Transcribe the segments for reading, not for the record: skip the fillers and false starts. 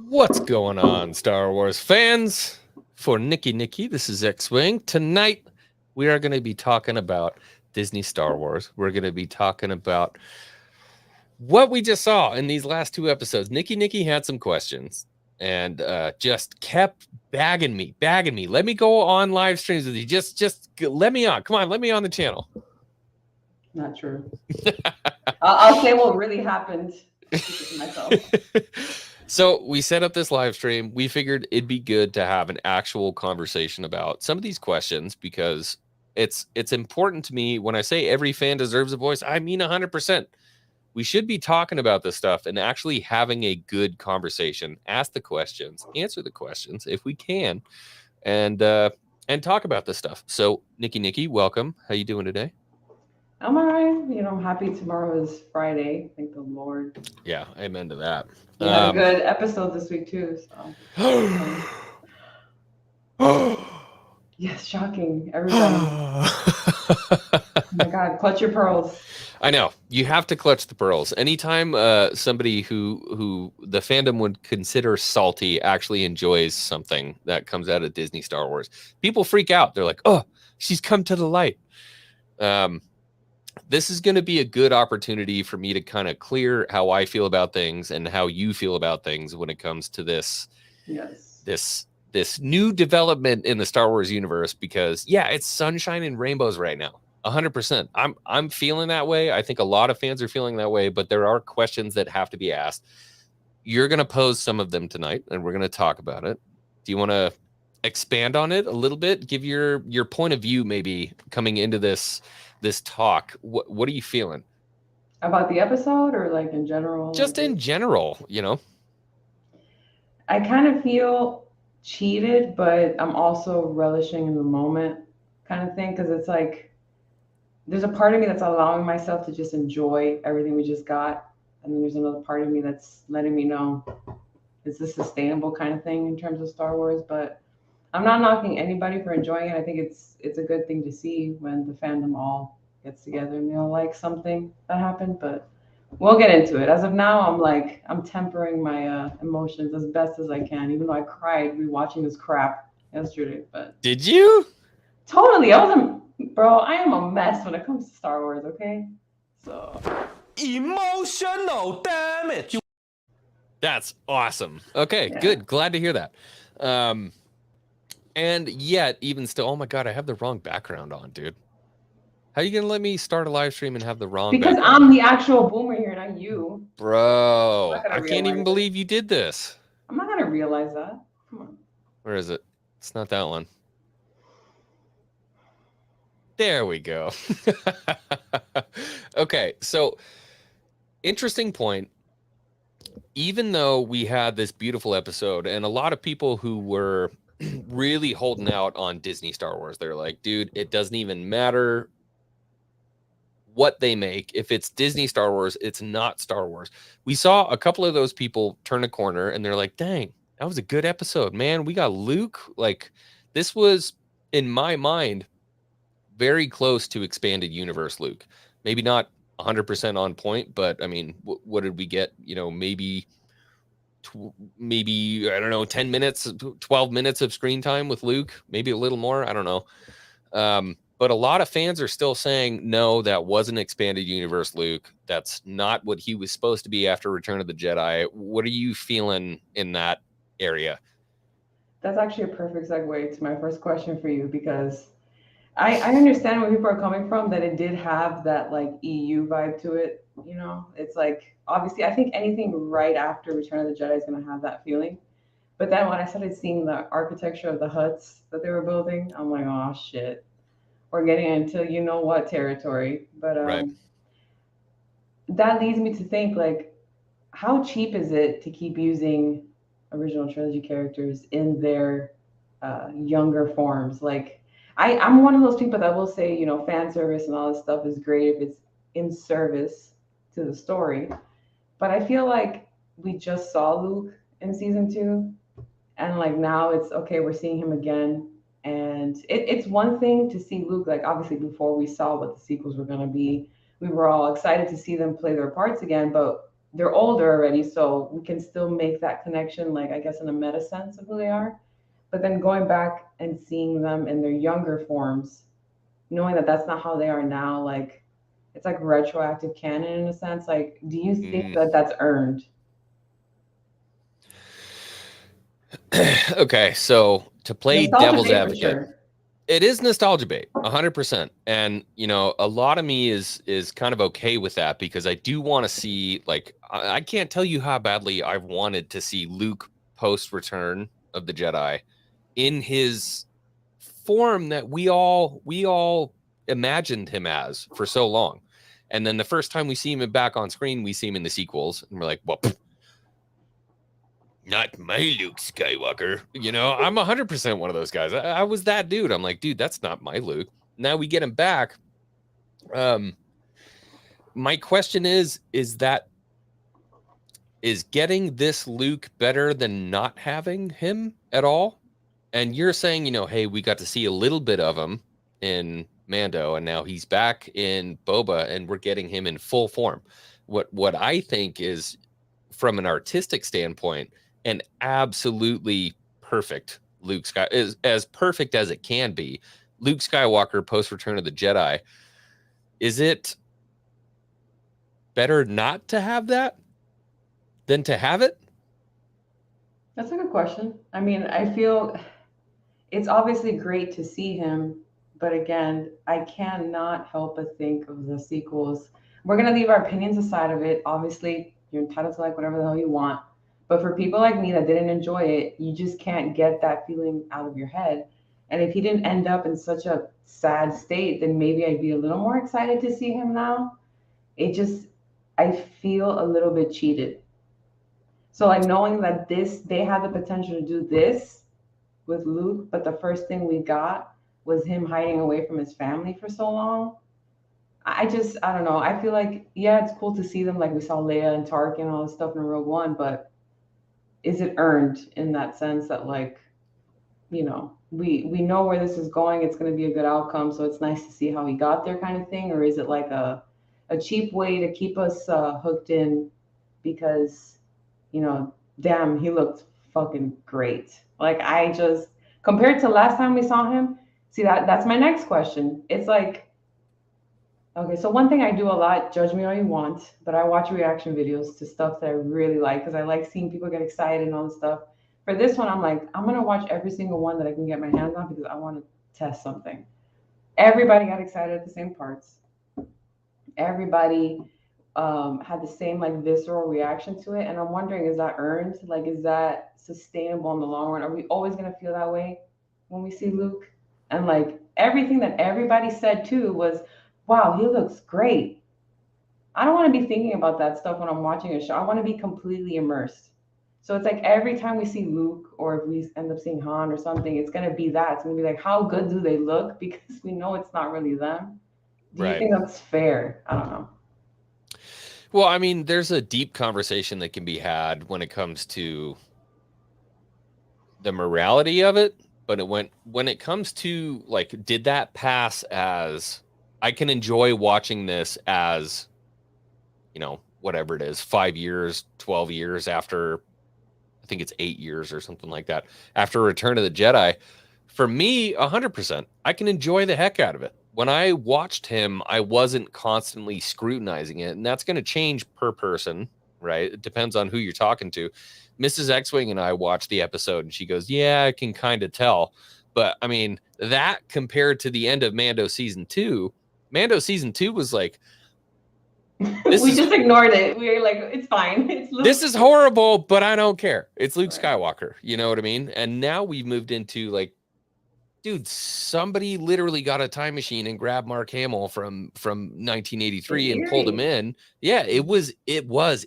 What's going on, Star Wars fans? For Nicky Nicky, this is X-Wing. Tonight, we are going to be talking about Disney Star Wars. We're going to be talking about what we just saw in these last two episodes. Nicky Nicky had some questions and just kept bagging me. Let me go on live streams with you. Just let me on. Come on, let me on the channel. Not true. I'll say what really happened to myself. So we set up this live stream. We figured it'd be good to have an actual conversation about some of these questions because it's important to me. When I say every fan deserves a voice, I mean 100%. We should be talking about this stuff and actually having a good conversation. Ask the questions, answer the questions if we can, and talk about this stuff. So Nicky Nicky, welcome. How you doing today? I'm all right. I'm happy tomorrow is Friday. Thank the Lord. Yeah, amen to that. We had a good episode this week too. So. Yes, shocking. Everybody. Oh my God, clutch your pearls. I know. You have to clutch the pearls. Anytime somebody who the fandom would consider salty actually enjoys something that comes out of Disney Star Wars, people freak out. They're like, oh, she's come to the light. This is going to be a good opportunity for me to kind of clear how I feel about things and how you feel about things when it comes to this, this new development in the Star Wars universe, because yeah, it's sunshine and rainbows right now. 100%. I'm feeling that way. I think a lot of fans are feeling that way, but there are questions that have to be asked. You're going to pose some of them tonight and we're going to talk about it. Do you want to expand on it a little bit? Give your point of view, maybe coming into this talk. What are you feeling about the episode, or like in general? Just in general, I kind of feel cheated, but I'm also relishing in the moment kind of thing, because it's like there's a part of me that's allowing myself to just enjoy everything we just got, and then there's another part of me that's letting me know, is this sustainable kind of thing in terms of Star Wars? But I'm not knocking anybody for enjoying it. I think it's a good thing to see when the fandom all gets together and they all like something that happened, but we'll get into it. As of now, I'm tempering my emotions as best as I can, even though I cried rewatching this crap yesterday. But did you? Totally. Bro, I am a mess when it comes to Star Wars, okay? So emotional damage. That's awesome. Okay, yeah. Good. Glad to hear that. And yet, even still, oh my God, I have the wrong background on, dude. How are you gonna let me start a live stream and have the wrong because background? I'm the actual boomer here, not you. Bro, I can't even believe you did this. I'm not gonna realize that. Come on. Where is it? It's not that one. There we go. Okay, so interesting point. Even though we had this beautiful episode and a lot of people who were really holding out on Disney Star Wars, they're like, dude, it doesn't even matter what they make. If it's Disney Star Wars, it's not Star Wars. We saw a couple of those people turn a corner and they're like, dang, that was a good episode, man. We got Luke. Like, this was, in my mind, very close to expanded universe Luke. Maybe not 100% on point, but I mean, what did we get? Maybe I don't know, 10 minutes, 12 minutes of screen time with Luke, maybe a little more. I don't know. But a lot of fans are still saying, no, that wasn't expanded universe Luke. That's not what he was supposed to be after Return of the Jedi. What are you feeling in that area? That's actually a perfect segue to my first question for you, because I understand where people are coming from, that it did have that like EU vibe to it. It's like, obviously, I think anything right after Return of the Jedi is going to have that feeling. But then when I started seeing the architecture of the huts that they were building, I'm like, oh shit, we're getting into you know what territory. But right. That leads me to think, like, how cheap is it to keep using original trilogy characters in their younger forms? Like, I'm one of those people that will say, you know, fan service and all this stuff is great if it's in service to the story. But I feel like we just saw Luke in season 2, and like now it's okay, we're seeing him again. And it's one thing to see Luke, like obviously before we saw what the sequels were going to be, we were all excited to see them play their parts again, but they're older already, so we can still make that connection, like I guess in a meta sense of who they are. But then going back and seeing them in their younger forms, knowing that that's not how they are now, like it's like retroactive canon in a sense. Like, do you think that that's earned? Okay, so to play Nostalgia devil's bait for advocate, sure. it is nostalgia bait, 100%. And you know, a lot of me is kind of okay with that because I do want to see, like, I can't tell you how badly I've wanted to see Luke post Return of the Jedi in his form that we all imagined him as for so long. And then the first time we see him back on screen, we see him in the sequels, and we're like, well, not my Luke Skywalker. You know, I'm 100% one of those guys. I was that dude. I'm like, dude, that's not my Luke. Now we get him back. My question is getting this Luke better than not having him at all? And you're saying, you know, hey, we got to see a little bit of him in Mando, and now he's back in Boba, and we're getting him in full form. What I think is, from an artistic standpoint, an absolutely perfect Luke Sky is as perfect as it can be. Luke Skywalker post Return of the Jedi. Is it better not to have that than to have it? That's a good question. I mean, I feel it's obviously great to see him, but again, I cannot help but think of the sequels. We're gonna leave our opinions aside of it. Obviously, you're entitled to like whatever the hell you want. But for people like me that didn't enjoy it, you just can't get that feeling out of your head. And if he didn't end up in such a sad state, then maybe I'd be a little more excited to see him now. I feel a little bit cheated. So like knowing that they had the potential to do this with Luke, but the first thing we got was him hiding away from his family for so long. I don't know. I feel like, yeah, it's cool to see them, like we saw Leia and Tarkin and all this stuff in Rogue One, but is it earned in that sense that, like, you know, we know where this is going, it's going to be a good outcome, so it's nice to see how he got there kind of thing? Or is it like a cheap way to keep us hooked in because, you know, damn, he looked fucking great. Like, I just, compared to last time we saw him, see, that's my next question. It's like, okay, so one thing I do a lot, judge me all you want, but I watch reaction videos to stuff that I really like because I like seeing people get excited and all this stuff. For this one, I'm like, I'm going to watch every single one that I can get my hands on because I want to test something. Everybody got excited at the same parts. Everybody had the same like visceral reaction to it. And I'm wondering, is that earned? Like, is that sustainable in the long run? Are we always going to feel that way when we see Luke? And like everything that everybody said too was, wow, he looks great. I don't want to be thinking about that stuff when I'm watching a show. I want to be completely immersed. So it's like every time we see Luke, or if we end up seeing Han or something, it's going to be that. It's going to be like, how good do they look? Because we know it's not really them. Do you think that's fair? I don't know. Well, I mean, there's a deep conversation that can be had when it comes to the morality of it. But when it comes to, like, did that pass as, I can enjoy watching this as, you know, whatever it is, 5 years, 12 years after, I think it's 8 years or something like that, after Return of the Jedi. For me, 100%, I can enjoy the heck out of it. When I watched him, I wasn't constantly scrutinizing it, and that's going to change per person, right? It depends on who you're talking to. Mrs. X-Wing and I watched the episode, and she goes, yeah, I can kind of tell. But, I mean, that compared to the end of Mando Season 2, Mando Season 2 was like, we just ignored it. We were like, it's fine. It's Luke. This is horrible, but I don't care. It's Luke Skywalker. You know what I mean? And now we've moved into, like, dude, somebody literally got a time machine and grabbed Mark Hamill from 1983 and pulled him in. Yeah, it was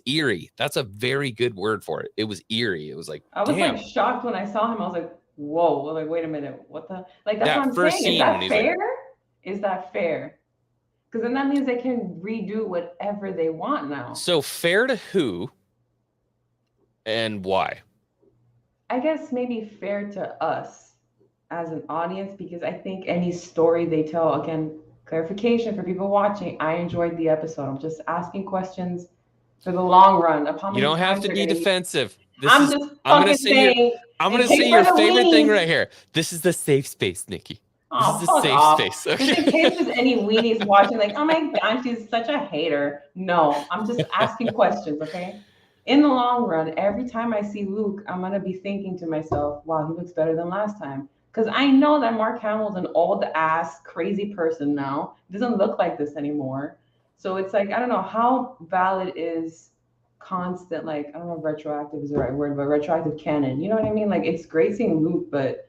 eerie. That's a very good word for it. It was eerie. It was like, I was damn. like shocked when I saw him. I was like, whoa, like, wait a minute, what the, like, that's That what I'm first saying. Is scene when that he's like- fair? Is that fair? Because then that means they can redo whatever they want now. So fair to who and why? I guess maybe fair to us as an audience, because I think any story they tell, again, clarification for people watching, I enjoyed the episode. I'm just asking questions for the long run of how You many don't have times to they're be gonna use- defensive. I'm just I'm gonna fucking say your saying. I'm gonna in case say your for the favorite thing weenies- right here. This is the safe space, Nikki. Oh, This is a fuck safe off. space. Just in Okay. case there's any weenies watching, like, oh my gosh, she's such a hater. No, I'm just asking questions, okay? In the long run, every time I see Luke, I'm gonna be thinking to myself, wow, he looks better than last time. Because I know that Mark Hamill's an old ass, crazy person now. Doesn't look like this anymore. So it's like, I don't know how valid is constant, like, I don't know if retroactive is the right word, but retroactive canon. You know what I mean? Like, it's great seeing Luke, but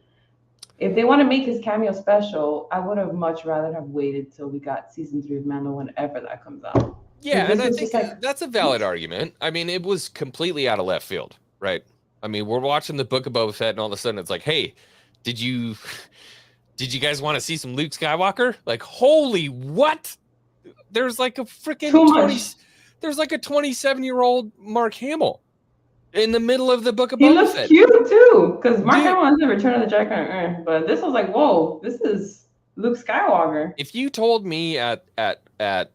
if they want to make his cameo special, I would have much rather have waited till we got season 3 of Mando, whenever that comes out. Yeah, This and I is think just like- that's a valid argument. I mean, it was completely out of left field, right? I mean, we're watching the Book of Boba Fett, and all of a sudden it's like, hey, did you guys want to see some Luke Skywalker? Like, holy what? There's like a freaking Too much. There's like a 27-year-old Mark Hamill in the middle of the Book of He Boba looks Fett. cute too, because Mark Dude. Hamill has the Return of the Jedi, but this was like, whoa, this is Luke Skywalker. If you told me at episode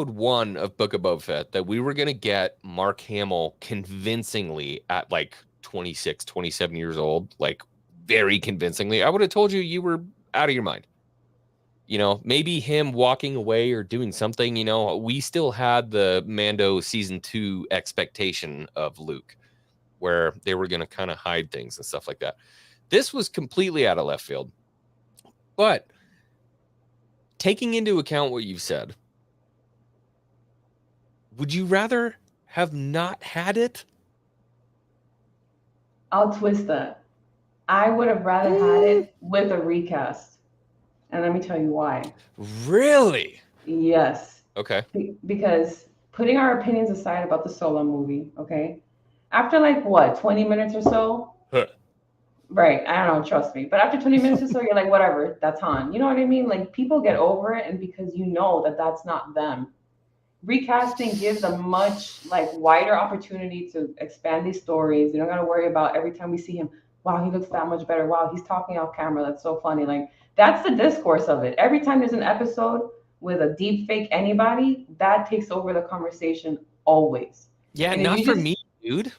1 of Book of Boba Fett that we were gonna get Mark Hamill convincingly at like 26, 27 years old, like very convincingly, I would have told you were out of your mind. You know, maybe him walking away or doing something, you know, we still had the Mando season 2 expectation of Luke, where they were going to kind of hide things and stuff like that. This was completely out of left field. But taking into account what you've said, would you rather have not had it? I'll twist that. I would have rather had it with a recast. And let me tell you why. Really? Yes. Okay. Because putting our opinions aside about the Solo movie, okay? After like what, 20 minutes or so? Huh. Right, I don't know, trust me. But after 20 minutes or so, you're like, whatever, that's Han. You know what I mean? Like, people get over it, and because you know that that's not them. Recasting gives a much like wider opportunity to expand these stories. You don't gotta worry about every time we see him, wow, he looks that much better. Wow, he's talking off camera. That's so funny. Like, that's the discourse of it. Every time there's an episode with a deep fake anybody, that takes over the conversation always. Yeah, And if not you for just- me, dude.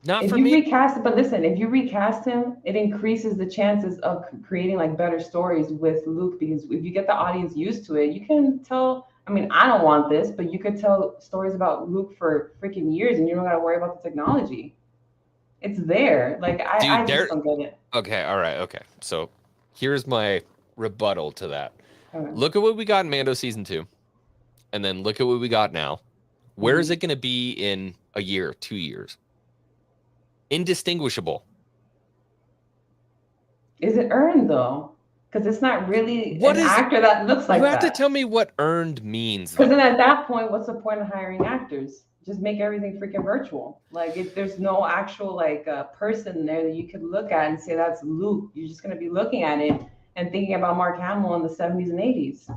Not If for you me. recast, but listen, if you recast him, it increases the chances of creating like better stories with Luke, because if you get the audience used to it, you can tell. I mean, I don't want this, but you could tell stories about Luke for freaking years, and you don't got to worry about the technology. It's there. Like, I Dude, just don't get it. Okay, all right, okay. So here's my rebuttal to that. Okay. Look at what we got in Mando season 2, and then look at what we got now. Where is Mhm. it going to be in a year, 2 years? Indistinguishable. Is it earned though? Because it's not really What an is- actor that looks like you have that. to tell me what earned means. Because though. then at that point, what's the point of hiring actors? Just make everything freaking virtual. Like, if there's no actual like person there that you could look at and say that's Luke, you're just gonna be looking at it and thinking about Mark Hamill in the 70s and 80s.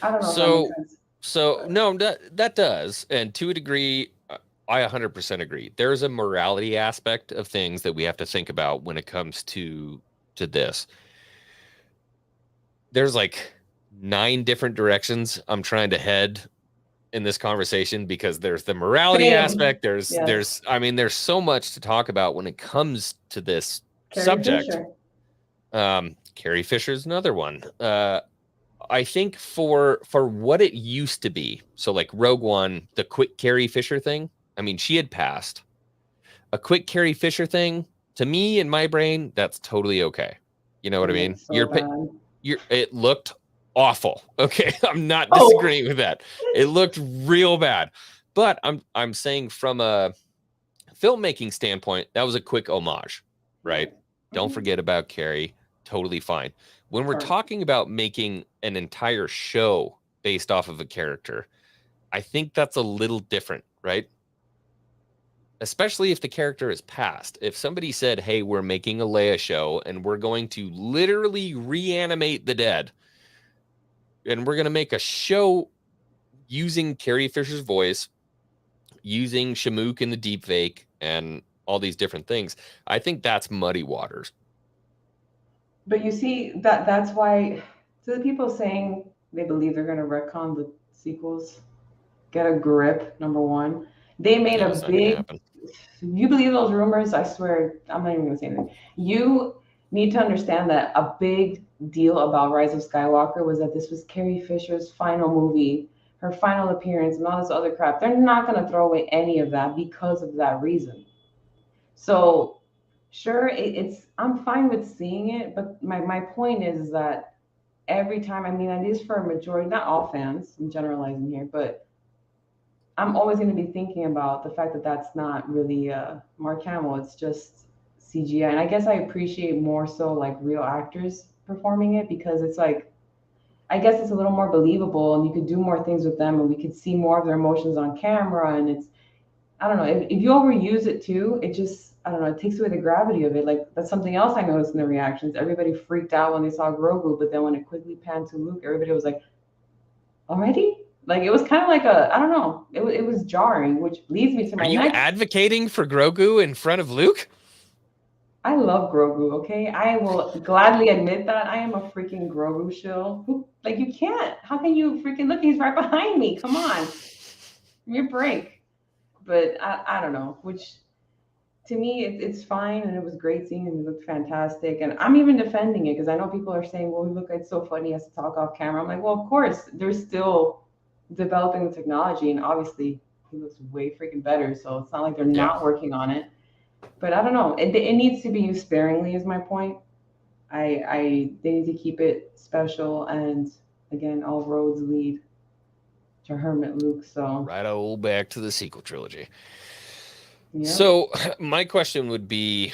I don't know if that So- makes sense. So no, that does, and to a degree, I 100% agree. There's a morality aspect of things that we have to think about when it comes to this. There's like 9 different directions I'm trying to head in this conversation, because there's the morality Same. aspect. There's Yes. I mean, there's so much to talk about when it comes to this Carrie subject. Fisher. Carrie Fisher's another one. I think for what it used to be, so like Rogue One, the quick Carrie Fisher thing, I mean, she had passed. A quick Carrie Fisher thing, to me, in my brain, that's totally okay. You know what I It mean? looks so bad. It looked awful. Okay, I'm not Oh. disagreeing with that. It looked real bad. But I'm saying from a filmmaking standpoint, that was a quick homage, right? Don't forget about Carrie. Totally fine. When we're Sure. talking about making an entire show based off of a character, I think that's a little different, right? Especially if the character is past. If somebody said, hey, we're making a Leia show and we're going to literally reanimate the dead, and we're going to make a show using Carrie Fisher's voice, using Shamook in the deepfake, and all these different things, I think that's muddy waters. But you see, that's why, to the people saying they believe they're going to retcon the sequels, get a grip, number one. They made No, a it's not gonna big, happen. you believe those rumors, I swear, I'm not even going to say anything. You need to understand that a big deal about Rise of Skywalker was that this was Carrie Fisher's final movie, her final appearance, and all this other crap. They're not going to throw away any of that because of that reason. So, sure, it's I'm fine with seeing it, but my point is that every time, I mean, at least for a majority, not all fans, I'm generalizing here, but I'm always going to be thinking about the fact that that's not really Mark Hamill. It's just CGI. And I guess I appreciate more so like real actors performing it, because it's like, I guess it's a little more believable and you could do more things with them and we could see more of their emotions on camera. And it's, I don't know, if you overuse it too, it just, I don't know, it takes away the gravity of it. Like, that's something else I noticed in the reactions. Everybody freaked out when they saw Grogu, but then when it quickly panned to Luke, everybody was like, already? Like, it was kind of like a, I don't know, it was jarring, which leads me to my Are you next. advocating for Grogu in front of Luke? I love Grogu, okay? I will gladly admit that. I am a freaking Grogu shill. Like, you can't. How can you freaking look? He's right behind me. Come on. Give me a break. But I don't know, which to me, it's fine. And it was great seeing him. He looked fantastic. And I'm even defending it because I know people are saying, well, look, it's so funny. He has to talk off camera. I'm like, well, of course, they're still developing the technology. And obviously, he looks way freaking better. So it's not like they're not working on it. But I don't know. It needs to be used sparingly, is my point. They need to keep it special, and again, all roads lead to Hermit Luke. So Right all back to the sequel trilogy. yeah. So my question would be,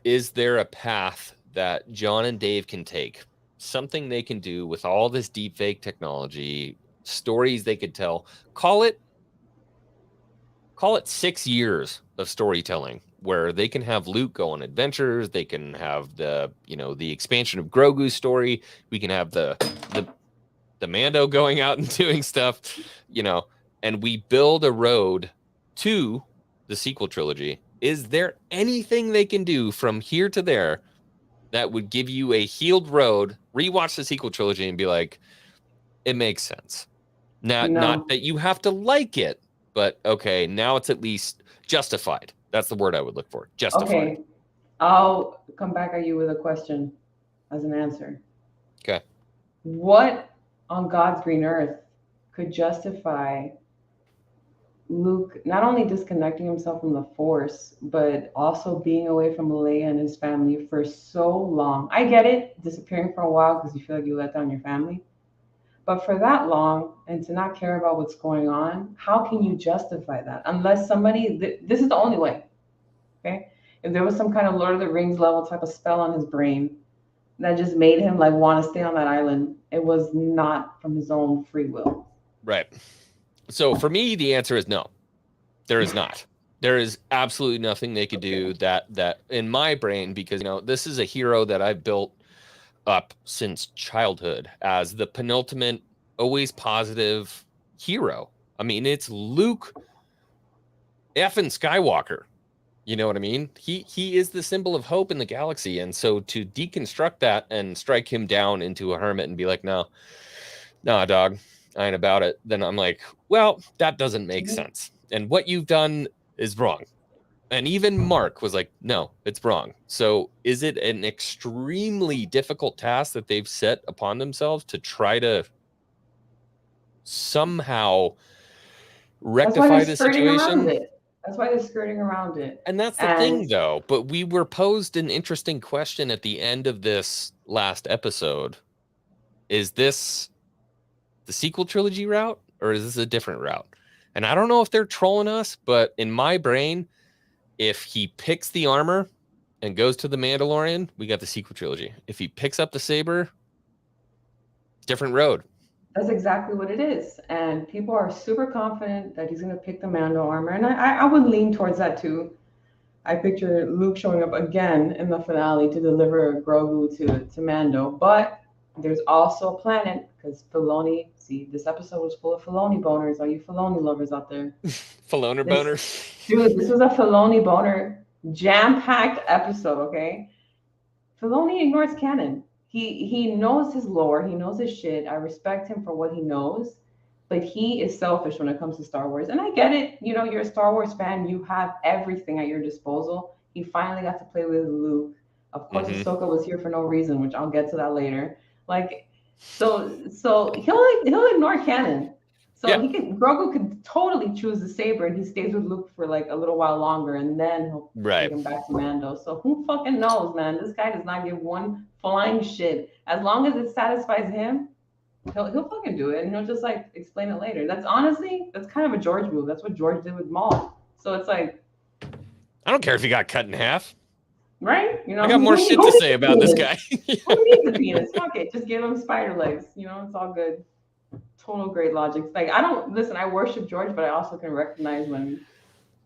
is there a path that John and Dave can take? Something they can do with all this deepfake technology, stories they could tell. Call it 6 years of storytelling where they can have Luke go on adventures. They can have the expansion of Grogu's story. We can have the Mando going out and doing stuff, and we build a road to the sequel trilogy. Is there anything they can do from here to there that would give you a healed road, rewatch the sequel trilogy and be like, it makes sense? Not that you have to like it, but okay, now it's at least justified. That's the word I would look for. Justified. Okay. I'll come back at you with a question as an answer. Okay. What on God's green earth could justify Luke not only disconnecting himself from the Force, but also being away from Leia and his family for so long? I get it, disappearing for a while because you feel like you let down your family. But for that long and to not care about what's going on, how can you justify that? Unless somebody, this is the only way, okay? If there was some kind of Lord of the Rings level type of spell on his brain that just made him like want to stay on that island, it was not from his own free will. Right. So for me, the answer is no. There is not. There is absolutely nothing they could do that in my brain, because this is a hero that I've built up since childhood as the penultimate, always positive hero. I mean, it's Luke effing Skywalker. You know what I mean? He is the symbol of hope in the galaxy. And so to deconstruct that and strike him down into a hermit and be like, no, dog, I ain't about it. Then I'm like, well, that doesn't make sense. And what you've done is wrong. And even Mark was like, no, it's wrong. So is it an extremely difficult task that they've set upon themselves to try to somehow rectify the situation? That's why they're skirting around it. And that's the thing, though. But we were posed an interesting question at the end of this last episode. Is this the sequel trilogy route, or is this a different route? And I don't know if they're trolling us, but in my brain, if he picks the armor and goes to the Mandalorian, we got the sequel trilogy. If he picks up the saber, different road. That's exactly what it is. And people are super confident that he's going to pick the Mando armor. And I would lean towards that too. I picture Luke showing up again in the finale to deliver Grogu to Mando. But there's also a planet, because Filoni, see, this episode was full of Filoni boners. All you Filoni lovers out there. Filoni boner. Dude, this was a Filoni boner, jam-packed episode, okay? Filoni ignores canon. He knows his lore. He knows his shit. I respect him for what he knows. But he is selfish when it comes to Star Wars. And I get it. You know, you're a Star Wars fan. You have everything at your disposal. He finally got to play with Luke. Of course, Ahsoka was here for no reason, which I'll get to that later. Like, so he'll ignore canon. So Grogu could totally choose the saber, and he stays with Luke for like a little while longer, and then he'll take him back to Mando. So who fucking knows, man? This guy does not give one flying shit. As long as it satisfies him, he'll fucking do it, and he'll just like explain it later. That's kind of a George move. That's what George did with Maul. So it's like, I don't care if he got cut in half. Right? You know, I got more shit to say about this guy. Who needs a penis? Fuck it. Just give him spider legs. You know, it's all good. Total great logic. Like, I worship George, but I also can recognize when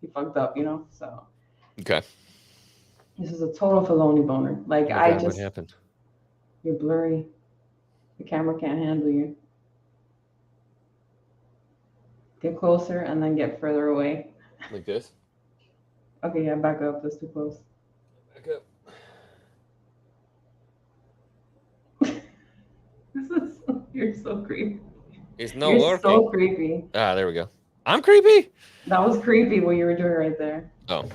he fucked up, you know? So. Okay. This is a total Filoni boner. Like, what happened? You're blurry. The camera can't handle you. Get closer and then get further away. Like this? Okay, yeah, back up. That's too close. Back up. You're so creepy. It's no You're working. so creepy. Ah, there we go. I'm creepy? That was creepy what you were doing right there. Oh.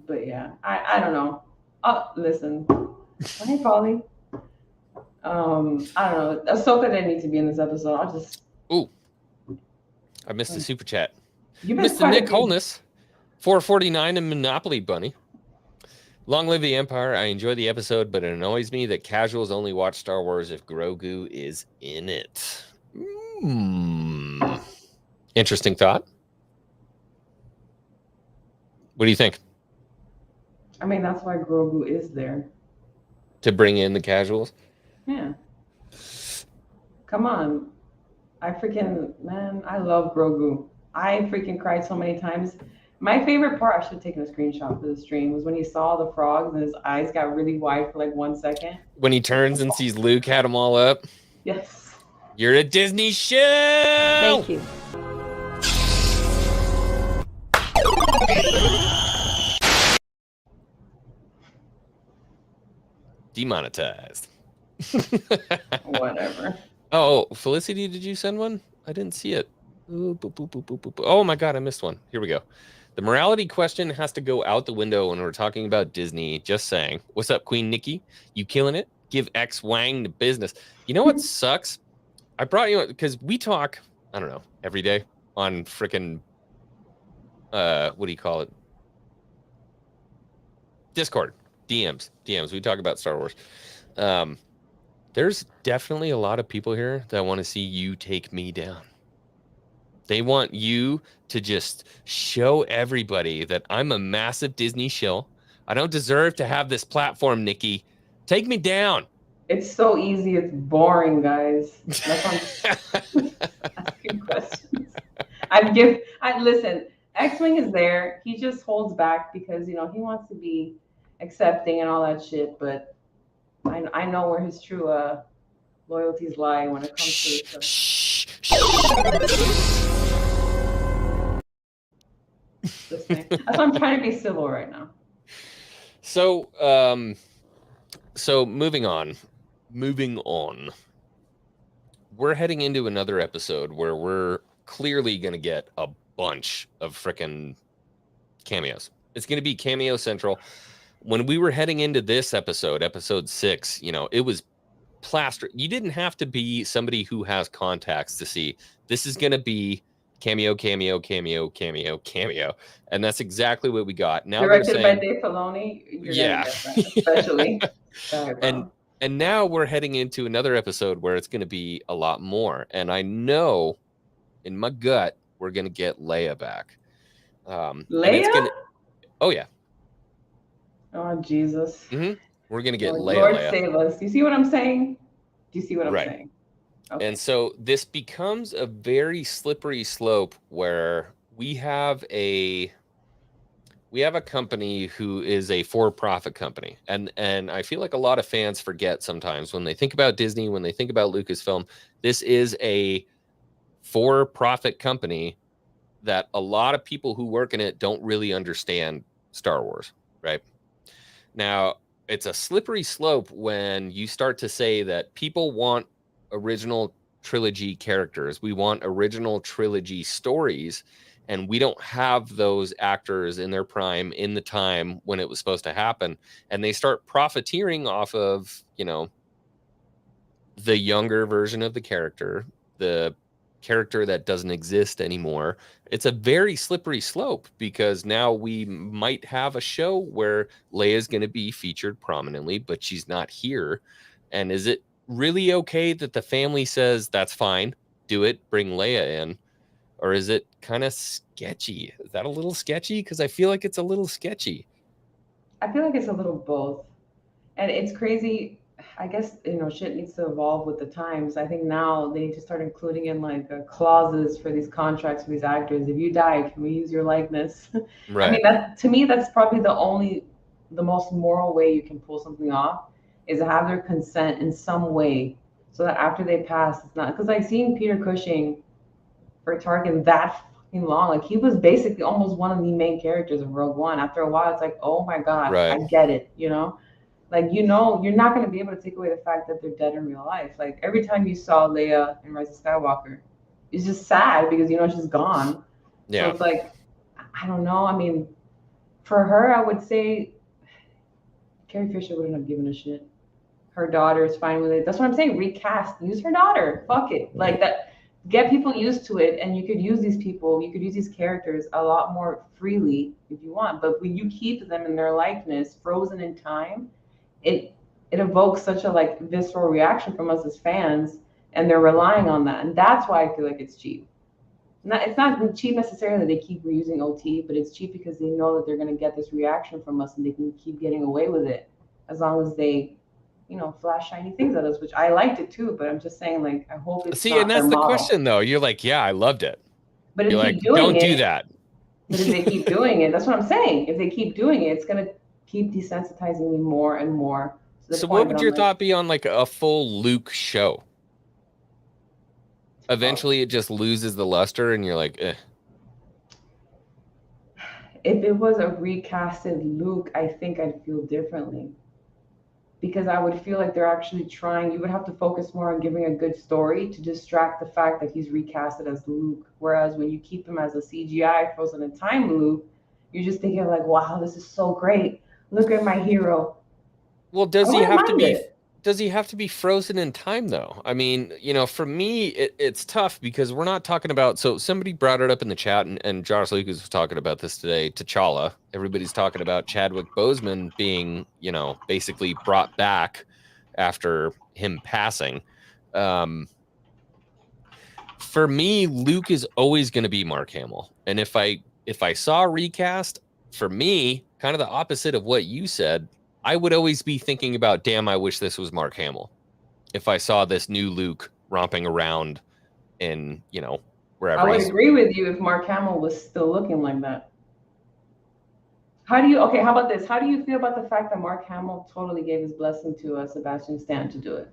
But yeah, I don't know. Listen. Hi, Polly. I don't know. Ahsoka didn't need to be in this episode. Ooh. I missed the super chat. You missed Mr. Nick Holness, 449 and Monopoly Bunny. Long live the Empire. I enjoy the episode, but it annoys me that casuals only watch Star Wars if Grogu is in it. Interesting thought. What do you think? I mean, that's why Grogu is there. To bring in the casuals? Yeah. Come on. I love Grogu. I freaking cried so many times. My favorite part, I should have taken a screenshot for the stream, was when he saw the frogs and his eyes got really wide for like 1 second. When he turns and sees Luke had them all up? Yes. You're a Disney show! Thank you. Demonetized. Whatever. Oh, Felicity, did you send one? I didn't see it. Ooh, boop, boop, boop, boop, boop. Oh my God, I missed one. Here we go. The morality question has to go out the window when we're talking about Disney. Just saying. What's up, Queen Nikki? You killing it? Give X Wang the business. You know what sucks? I brought you because we talk, I don't know, every day on freaking, what do you call it? Discord, DMs. We talk about Star Wars. There's definitely a lot of people here that want to see you take me down. They want you to just show everybody that I'm a massive Disney shill. I don't deserve to have this platform, Nikki. Take me down. It's so easy. It's boring, guys. I'm asking questions. Listen, X-Wing is there. He just holds back because, you know, he wants to be accepting and all that shit. But I know where his true loyalties lie when it comes to this. That's why I'm trying to be civil right now. So moving on. We're heading into another episode where we're clearly going to get a bunch of frickin' cameos. It's going to be cameo central. When we were heading into this episode 6, you know, it was plaster. You didn't have to be somebody who has contacts to see this is going to be cameo. And that's exactly what we got. Now directed by Dave Filoni. Yeah. Especially. And now we're heading into another episode where it's going to be a lot more. And I know in my gut, we're going to get Leia back. Leia? Oh, yeah. Oh, Jesus. We're gonna get Lord Leia. save us. Do you see what I'm saying? Do you see what I'm Right. saying? Okay. And so this becomes a very slippery slope where we have a company who is a for-profit company. And I feel like a lot of fans forget sometimes when they think about Disney, when they think about Lucasfilm, this is a for-profit company that a lot of people who work in it don't really understand Star Wars, right? Now, it's a slippery slope when you start to say that people want original trilogy characters. We want original trilogy stories, and we don't have those actors in their prime in the time when it was supposed to happen. And they start profiteering off of, the younger version of the character, the character that doesn't exist anymore. It's a very slippery slope because now we might have a show where Leia's going to be featured prominently, but she's not here. And is it really okay that the family says that's fine, do it, bring Leia in? Or is it kind of sketchy? Is that a little sketchy? Because I feel like it's a little sketchy. I feel like it's a little both. And it's crazy. I guess, shit needs to evolve with the times. I think now they need to start including in like clauses for these contracts for these actors. If you die, can we use your likeness? I mean, Right. to me, that's probably the most moral way you can pull something off is to have their consent in some way so that after they pass, it's not, because like seeing Peter Cushing for Tarkin that fucking long, like he was basically almost one of the main characters of Rogue One. After a while, it's like, oh my God, I Right. get it, Like, you're not going to be able to take away the fact that they're dead in real life. Like, every time you saw Leia in Rise of Skywalker, it's just sad because, she's gone. Yeah. So it's like, I don't know. I mean, for her, I would say Carrie Fisher wouldn't have given a shit. Her daughter is fine with it. That's what I'm saying. Recast. Use her daughter. Fuck it. Like that. Get people used to it, and you could use these people. You could use these characters a lot more freely if you want. But when you keep them in their likeness, frozen in time, it evokes such a like visceral reaction from us as fans, and they're relying on that, and that's why I feel like it's cheap. It's not cheap necessarily that they keep reusing OT, but it's cheap because they know that they're going to get this reaction from us, and they can keep getting away with it as long as they, flash shiny things at us, which I liked it too. But I'm just saying, like, I hope it's See, not and their that's the model. question, though. You're like, yeah, I loved it. But if You're they like, keep doing don't it, do that. But if they keep doing it, that's what I'm saying. If they keep doing it, it's gonna keep desensitizing me more and more. So what would your thought be on like a full Luke show? Eventually it just loses the luster and you're like, eh. If it was a recasted Luke, I think I'd feel differently. Because I would feel like they're actually trying. You would have to focus more on giving a good story to distract the fact that he's recasted as Luke. Whereas when you keep him as a CGI frozen in time Luke, you're just thinking like, wow, this is so great. Look at my hero. Well, does he have to be frozen in time though? I mean, for me, it's tough because we're not talking about. So somebody brought it up in the chat, and Josh Lucas was talking about this today. T'Challa. Everybody's talking about Chadwick Boseman being, basically brought back after him passing. For me, Luke is always going to be Mark Hamill, and if I saw a recast, for me, kind of the opposite of what you said, I would always be thinking about, damn, I wish this was Mark Hamill. If I saw this new Luke romping around in, wherever. I would agree with you if Mark Hamill was still looking like that. How about this? How do you feel about the fact that Mark Hamill totally gave his blessing to Sebastian Stan to do it?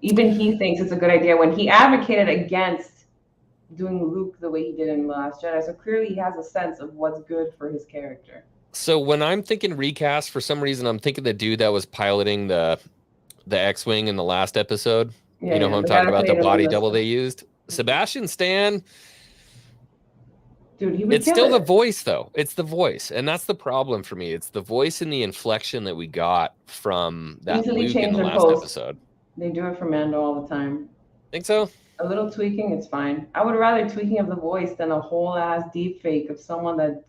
Even he thinks it's a good idea when he advocated against doing Luke the way he did in The Last Jedi. So clearly he has a sense of what's good for his character. So when I'm thinking recast, for some reason, I'm thinking the dude that was piloting the X-Wing in the last episode. Who I'm talking about, the body double they used? Sebastian Stan. Dude, he would It's still the voice, though. It's the voice. And that's the problem for me. It's the voice and the inflection that we got from that Luke in the last episode. They do it for Mando all the time. Think so? A little tweaking, it's fine. I would rather tweaking of the voice than a whole ass deep fake of someone that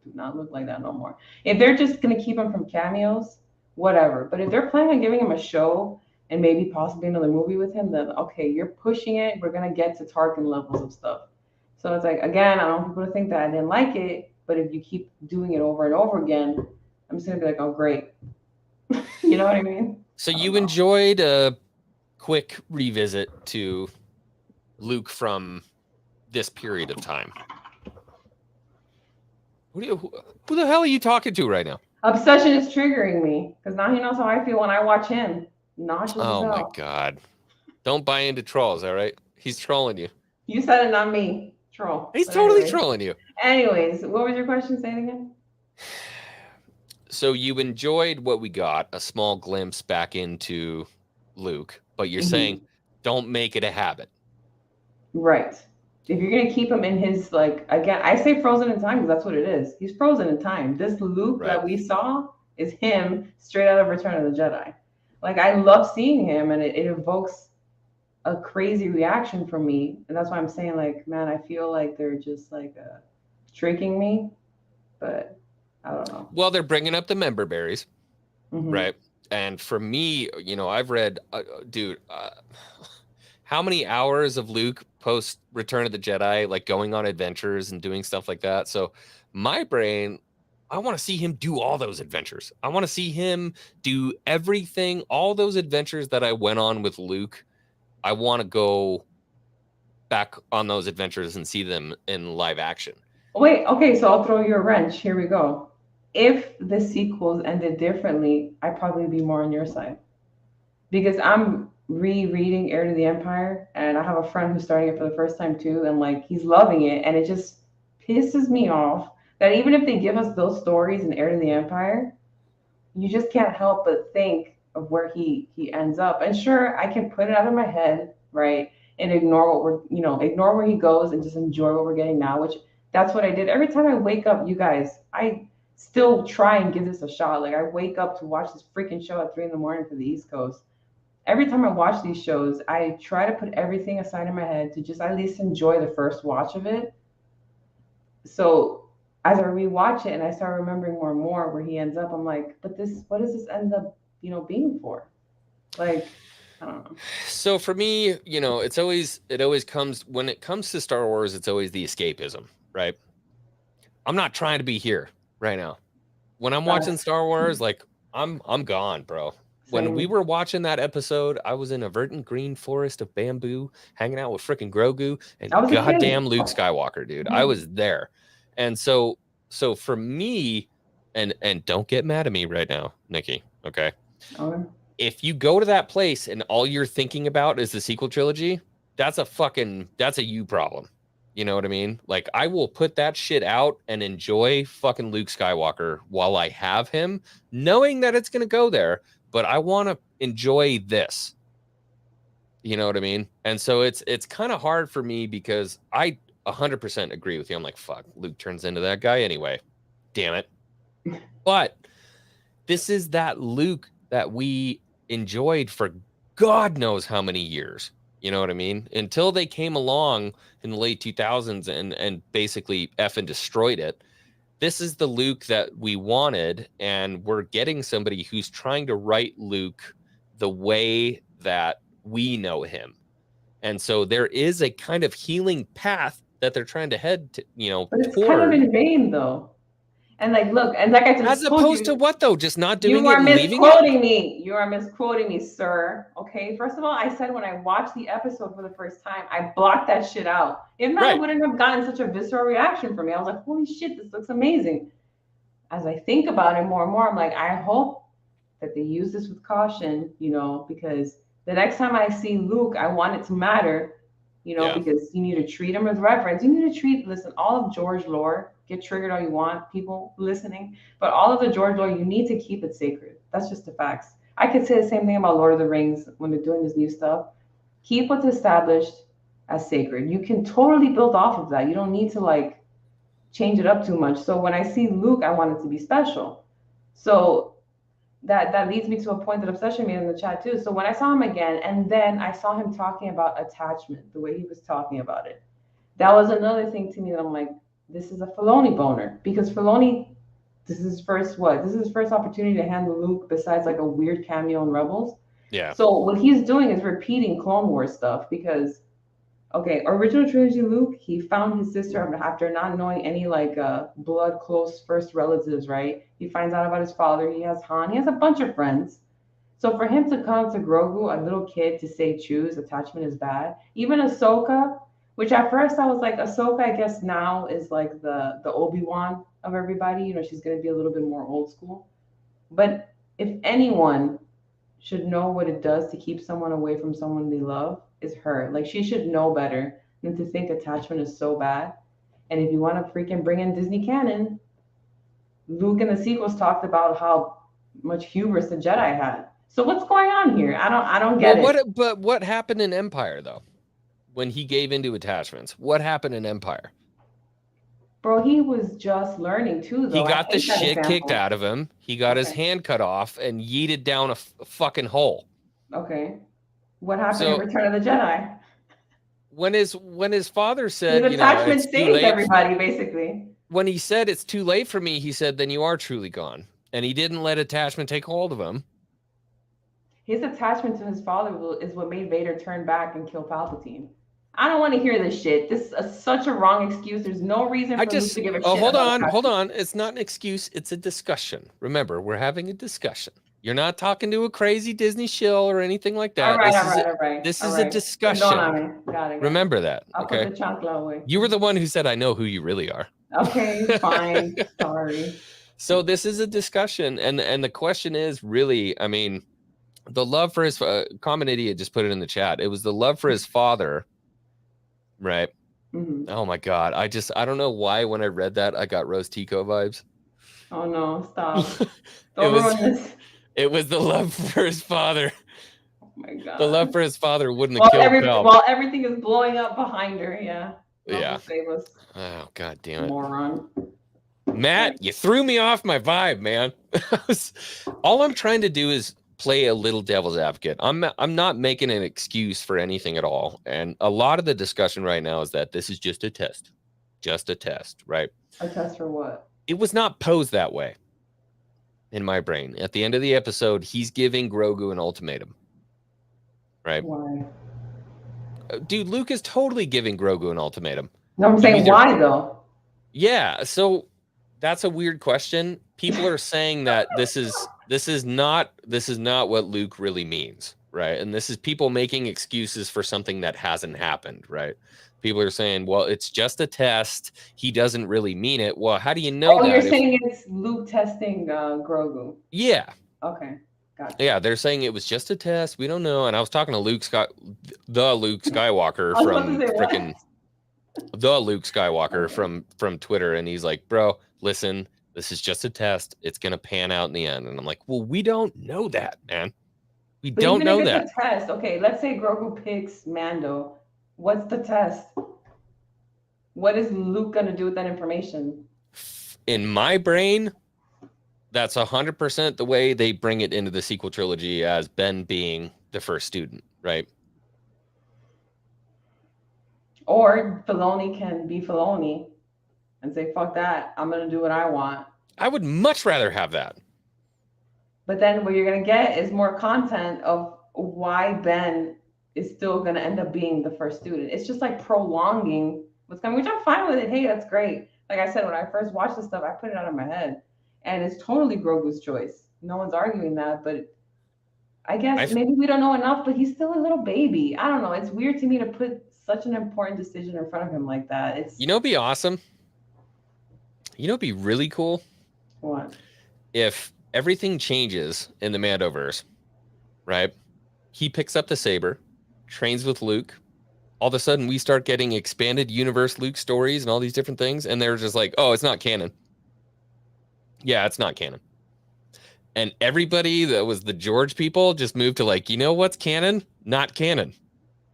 do not look like that no more. If they're just going to keep him from cameos, whatever. But if they're planning on giving him a show and maybe possibly another movie with him, then okay, you're pushing it. We're going to get to Tarkin levels of stuff. So it's like, again, I don't want people to think that I didn't like it, but if you keep doing it over and over again, I'm just gonna be like, oh great. You know what I mean? So I don't you know. enjoyed a quick revisit to Luke from this period of time. Who the hell are you talking to right now? Obsession is triggering me because now he knows how I feel when I watch him. Nauseous as Oh my hell. God. Don't buy into trolls, all right? He's trolling you. You said it, not me. Troll. He's But totally anyways. trolling you. Anyways, what was your question? Say it again. So you enjoyed what we got, a small glimpse back into Luke, but you're saying don't make it a habit. Right. If you're gonna keep him in his, like, again, I say frozen in time because that's what it is. He's frozen in time. This Luke that we saw is him straight out of Return of the Jedi. Like, I love seeing him, and it evokes a crazy reaction from me, and that's why I'm saying, like, man, I feel like they're just like tricking me, but I don't know. Well, they're bringing up the member berries, right? And for me, you know, I've read, dude, how many hours of Luke post Return of the Jedi, like going on adventures and doing stuff like that. So my brain, I want to see him do all those adventures. I want to see him do everything, all those adventures that I went on with Luke. I want to go back on those adventures and see them in live action. Wait, okay, so I'll throw you a wrench. Here we go. If the sequels ended differently, I'd probably be more on your side. Because I'm rereading Heir to the Empire, and I have a friend who's starting it for the first time too, and like he's loving it, and it just pisses me off that even if they give us those stories in Heir to the Empire, you just can't help but think of where he ends up. And sure, I can put it out of my head, right, and ignore what ignore where he goes and just enjoy what we're getting now, which that's what I did. Every time I wake up, you guys, I still try and give this a shot. Like, I wake up to watch this freaking show at 3 a.m. for the East Coast. Every time I watch these shows, I try to put everything aside in my head to just at least enjoy the first watch of it. So as I rewatch it and I start remembering more and more where he ends up, I'm like, but what does this end up, being for? Like, I don't know. So for me, it always comes, when it comes to Star Wars, it's always the escapism, right? I'm not trying to be here right now. When I'm watching Star Wars, like I'm gone, bro. When we were watching that episode, I was in a verdant green forest of bamboo, hanging out with freaking Grogu and goddamn Luke Skywalker, dude. I was there. And so for me, and don't get mad at me right now, Nikki, okay? If you go to that place and all you're thinking about is the sequel trilogy, that's a you problem. You know what I mean? Like, I will put that shit out and enjoy fucking Luke Skywalker while I have him, knowing that it's going to go there, but I want to enjoy this. You know what I mean? And so it's kind of hard for me because I 100% agree with you. I'm like, fuck, Luke turns into that guy anyway. Damn it. But this is that Luke that we enjoyed for God knows how many years. You know what I mean? Until they came along in the late 2000s and basically effing destroyed it. This is the Luke that we wanted, and we're getting somebody who's trying to write Luke the way that we know him. And so there is a kind of healing path that they're trying to head to, but it's kind of in vain, though. And like, look, and like I just as opposed to what though? Just not doing it and leaving it? You are misquoting me. You are misquoting me, sir. Okay. First of all, I said when I watched the episode for the first time, I blocked that shit out. If not, it wouldn't have gotten such a visceral reaction from me. I was like, holy shit, this looks amazing. As I think about it more and more, I'm like, I hope that they use this with caution, because the next time I see Luke, I want it to matter, because you need to treat him with reverence. You need to listen, all of George lore, get triggered all you want, people listening, but all of the George lore, you need to keep it sacred. That's just the facts. I could say the same thing about Lord of the Rings when they're doing this new stuff. Keep what's established as sacred. You can totally build off of that. You don't need to change it up too much. So when I see Luke, I want it to be special. So that leads me to a point that Obsession made in the chat too. So when I saw him again, and then I saw him talking about attachment, the way he was talking about it, that was another thing to me that I'm like, this is a Filoni boner, because Filoni, this is his first opportunity to handle Luke besides like a weird cameo in Rebels. Yeah. So what he's doing is repeating Clone Wars stuff, because Okay, original trilogy Luke, he found his sister after not knowing any like blood close first relatives, right? He finds out about his father. He has Han. He has a bunch of friends. So for him to come to Grogu, a little kid, to say choose attachment is bad. Even Ahsoka, which at first I was like, Ahsoka, I guess now is like the Obi-Wan of everybody. You know, she's gonna be a little bit more old school. But if anyone should know what it does to keep someone away from someone they love, is her. Like she should know better than to think attachment is so bad. And if you want to freaking bring in Disney canon, Luke in the sequels talked about how much hubris the Jedi had. So what's going on here? I don't get it. But what happened in Empire though? When he gave into attachments, what happened in Empire? Bro, he was just learning too, though. He got the shit kicked out of him. He got his hand cut off and yeeted down a fucking hole. Okay. What happened in Return of the Jedi? When his father said, his attachment saved everybody, basically. When he said it's too late for me, he said, then you are truly gone. And he didn't let attachment take hold of him. His attachment to his father is what made Vader turn back and kill Palpatine. I don't want to hear this shit. This is such a wrong excuse. There's no reason for me to give a shit. Hold on. It's not an excuse. It's a discussion. Remember, we're having a discussion. You're not talking to a crazy Disney shill or anything like that. All right. This is a discussion. Got it. Remember that. I'll put the chancla away. You were the one who said, I know who you really are. Okay, fine. Sorry. So this is a discussion. And the question is really, I mean, the love for his Common Idiot just put it in the chat. It was the love for his father. Right. Mm-hmm. Oh my God. I don't know why when I read that, I got Rose Tico vibes. Oh no, stop. Don't ruin this. It was the love for his father. Oh my God. The love for his father wouldn't have killed Cal. While everything is blowing up behind her, yeah. Yeah. Save us. Oh, God damn it. Moron. Matt, you threw me off my vibe, man. All I'm trying to do is play a little devil's advocate. I'm not making an excuse for anything at all. And a lot of the discussion right now is that this is just a test. Just a test, right? A test for what? It was not posed that way in my brain. At the end of the episode, he's giving Grogu an ultimatum. Right? Why? Dude, Luke is totally giving Grogu an ultimatum. No, I'm saying why though? Yeah, so that's a weird question. People are saying that this is not what Luke really means, right? And this is people making excuses for something that hasn't happened, right? People are saying, well, it's just a test. He doesn't really mean it. Well, how do you know that? Oh, you're saying it's Luke testing Grogu. Yeah. Okay. Gotcha. Yeah, they're saying it was just a test. We don't know. And I was talking to Luke Skywalker from Twitter, and he's like, bro, listen, this is just a test. It's gonna pan out in the end. And I'm like, well, we don't know that, man. We don't know that. It's a test. Okay, let's say Grogu picks Mando. What's the test? What is Luke gonna do with that information? In my brain, that's 100% the way they bring it into the sequel trilogy as Ben being the first student, right? Or Filoni can be Filoni and say, fuck that, I'm going to do what I want. I would much rather have that. But then what you're going to get is more content of why Ben is still going to end up being the first student. It's just like prolonging what's coming, which I'm fine with it. Hey, that's great. Like I said, when I first watched this stuff, I put it out of my head. And it's totally Grogu's choice. No one's arguing that, but I guess maybe we don't know enough, but he's still a little baby. I don't know. It's weird to me to put such an important decision in front of him like that. It'd be awesome. It'd be really cool. What? If everything changes in the Mandoverse, right? He picks up the saber, trains with Luke. All of a sudden, we start getting expanded universe Luke stories and all these different things. And they're just like, oh, it's not canon. Yeah, it's not canon. And everybody that was the George people just moved to like, you know what's canon? Not canon.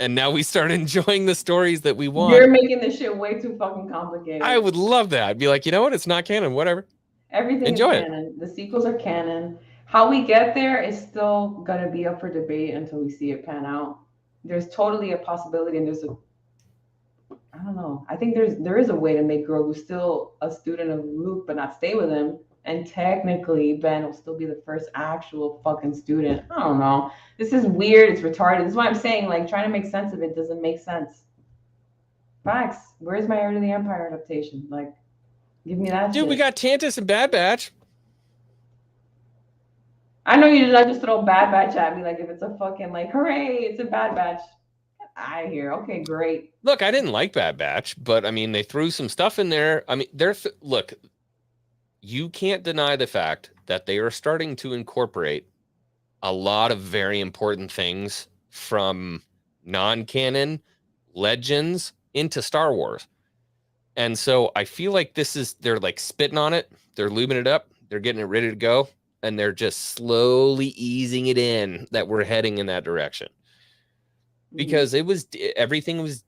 And now we start enjoying the stories that we want. You're making this shit way too fucking complicated. I would love that. I'd be like, you know what? It's not canon. Whatever. Everything is canon. The sequels are canon. How we get there is still going to be up for debate until we see it pan out. There's totally a possibility, and I don't know. I think there is a way to make Grogu still a student of Luke, but not stay with him. And technically, Ben will still be the first actual fucking student. I don't know. This is weird. It's retarded. This is why I'm saying, like, trying to make sense of it doesn't make sense. Facts. Where's my Heir to the Empire adaptation? Like, give me that Dude, shit. we got Tantus and Bad Batch. I know you did just throw Bad Batch at me. Like, if it's a fucking, like, hooray, it's a Bad Batch. I hear. Okay, great. Look, I didn't like Bad Batch, but I mean, they threw some stuff in there. I mean, look, you can't deny the fact that they are starting to incorporate a lot of very important things from non-canon legends into Star Wars. And so I feel like they're like spitting on it. They're lubing it up. They're getting it ready to go. And they're just slowly easing it in that we're heading in that direction. Because everything was,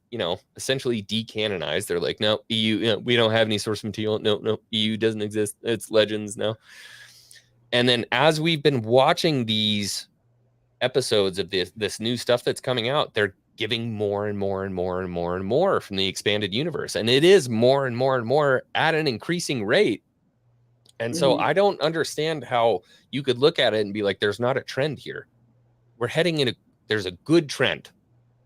essentially decanonized. They're like, no, EU, we don't have any source material. No, EU doesn't exist. It's legends now. And then as we've been watching these episodes of this new stuff that's coming out, they're giving more and more and more and more and more from the expanded universe. And it is more and more and more at an increasing rate. And so I don't understand how you could look at it and be like, there's not a trend here. We're heading in there's a good trend.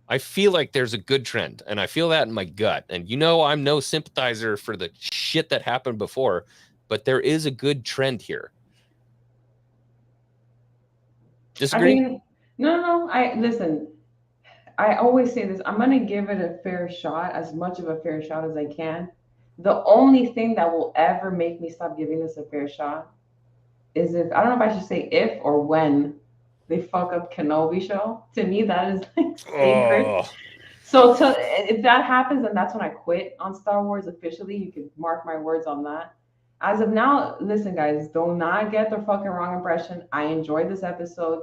I feel like there's a good trend, and I feel that in my gut. And I'm no sympathizer for the shit that happened before, but there is a good trend here. Disagree? I mean, no. Listen. I always say this. I'm gonna give it a fair shot, as much of a fair shot as I can. The only thing that will ever make me stop giving this a fair shot is I don't know if I should say if or when they fuck up Kenobi show. To me, that is like sacred. Oh. So if that happens, then that's when I quit on Star Wars officially. You can mark my words on that. As of now, listen, guys, do not get the fucking wrong impression. I enjoyed this episode.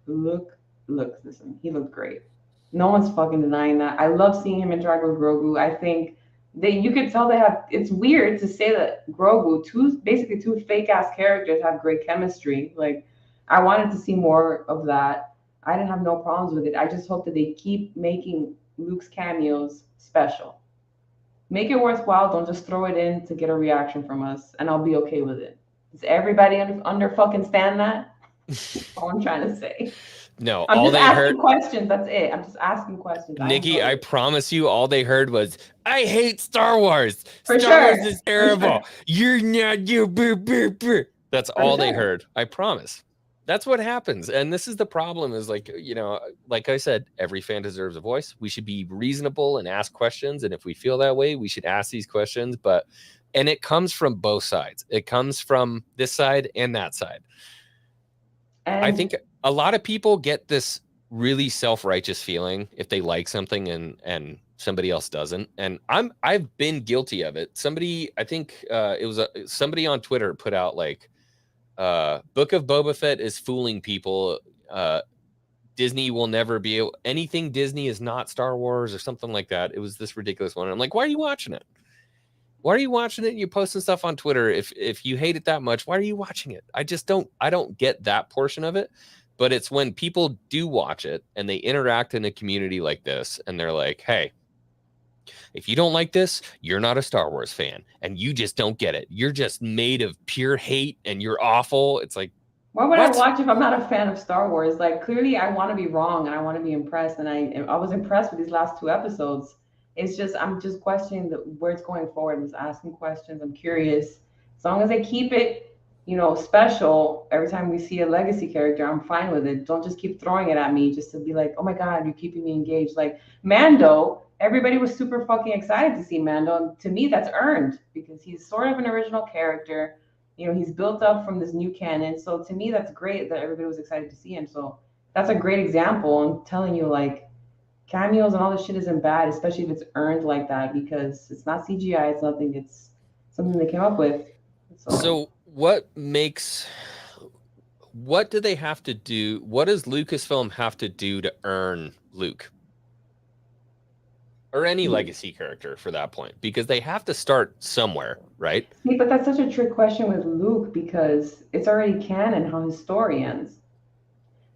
Listen, he looked great. No one's fucking denying that. I love seeing him interact with Grogu. I think you could tell it's weird to say that Grogu, basically two fake ass characters, have great chemistry. Like, I wanted to see more of that. I didn't have no problems with it. I just hope that they keep making Luke's cameos special. Make it worthwhile. Don't just throw it in to get a reaction from us, and I'll be okay with it. Does everybody under fucking stand that? That's all I'm trying to say. No, I'm all just they asking heard. questions. That's it. I'm just asking questions. Nikki, I promise you, all they heard was, "I hate Star Wars. For Star sure. Wars is terrible. Sure. You're not you." That's all they sure. heard. I promise. That's what happens. And this is the problem. Is like like I said, every fan deserves a voice. We should be reasonable and ask questions. And if we feel that way, we should ask these questions. And it comes from both sides. It comes from this side and that side. And I think a lot of people get this really self-righteous feeling if they like something and somebody else doesn't. And I've been guilty of it. Somebody, I think it was somebody on Twitter put out like, Book of Boba Fett is fooling people. Disney will never be able, anything Disney is not Star Wars or something like that. It was this ridiculous one. I'm like, why are you watching it? Why are you watching it? You're posting stuff on Twitter. If you hate it that much, why are you watching it? I don't get that portion of it. But it's when people do watch it and they interact in a community like this and they're like, hey, if you don't like this, you're not a Star Wars fan and you just don't get it. You're just made of pure hate and you're awful. It's like, why would I watch if I'm not a fan of Star Wars? Like, clearly I want to be wrong and I want to be impressed. And I was impressed with these last two episodes. It's just, I'm just questioning where it's going forward. I'm just asking questions. I'm curious. As long as they keep it, special every time we see a legacy character, I'm fine with it. Don't just keep throwing it at me just to be like, oh my God, you're keeping me engaged. Like Mando, everybody was super fucking excited to see Mando. And to me, that's earned because he's sort of an original character. He's built up from this new canon. So to me, that's great that everybody was excited to see him. So that's a great example. I'm telling you, like, cameos and all this shit isn't bad, especially if it's earned like that, because it's not CGI. It's nothing. It's something they came up with. So what do they have to do? What does Lucasfilm have to do to earn Luke? Or any legacy character for that point? Because they have to start somewhere, right? See, but that's such a trick question with Luke because it's already canon how his story ends.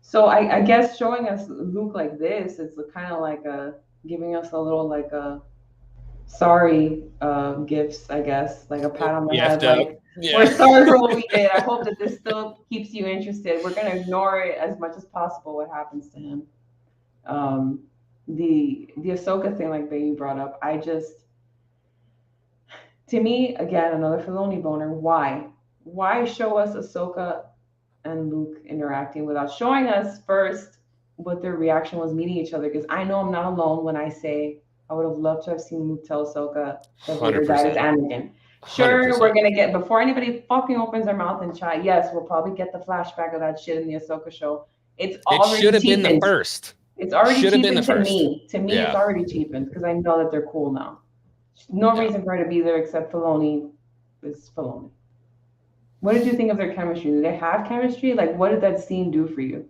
So I guess showing us Luke like this, it's kind of like giving us a little like a sorry gifts, I guess, like a pat on the head. Like, we're sorry for what we did. I hope that this still keeps you interested. We're going to ignore it as much as possible what happens to him. the Ahsoka thing, like that you brought up, to me, again, another Filoni boner. Why? Why show us Ahsoka and Luke interacting without showing us first what their reaction was meeting each other? Because I know I'm not alone when I say I would have loved to have seen Luke tell Ahsoka that Vader died as 100%. Anakin. Sure, 100%. we're gonna get, before anybody fucking opens their mouth and chat. Yes, we'll probably get the flashback of that shit in the Ahsoka show. It's It already should have been the cheapened. first. It's already Should have been cheapened the to first. me. To me, Yeah. it's already cheapened because I know that they're cool now. No Yeah. reason for her to be there except Filoni is Filoni. What did you think of their chemistry? Did they have chemistry? Like, what did that scene do for you?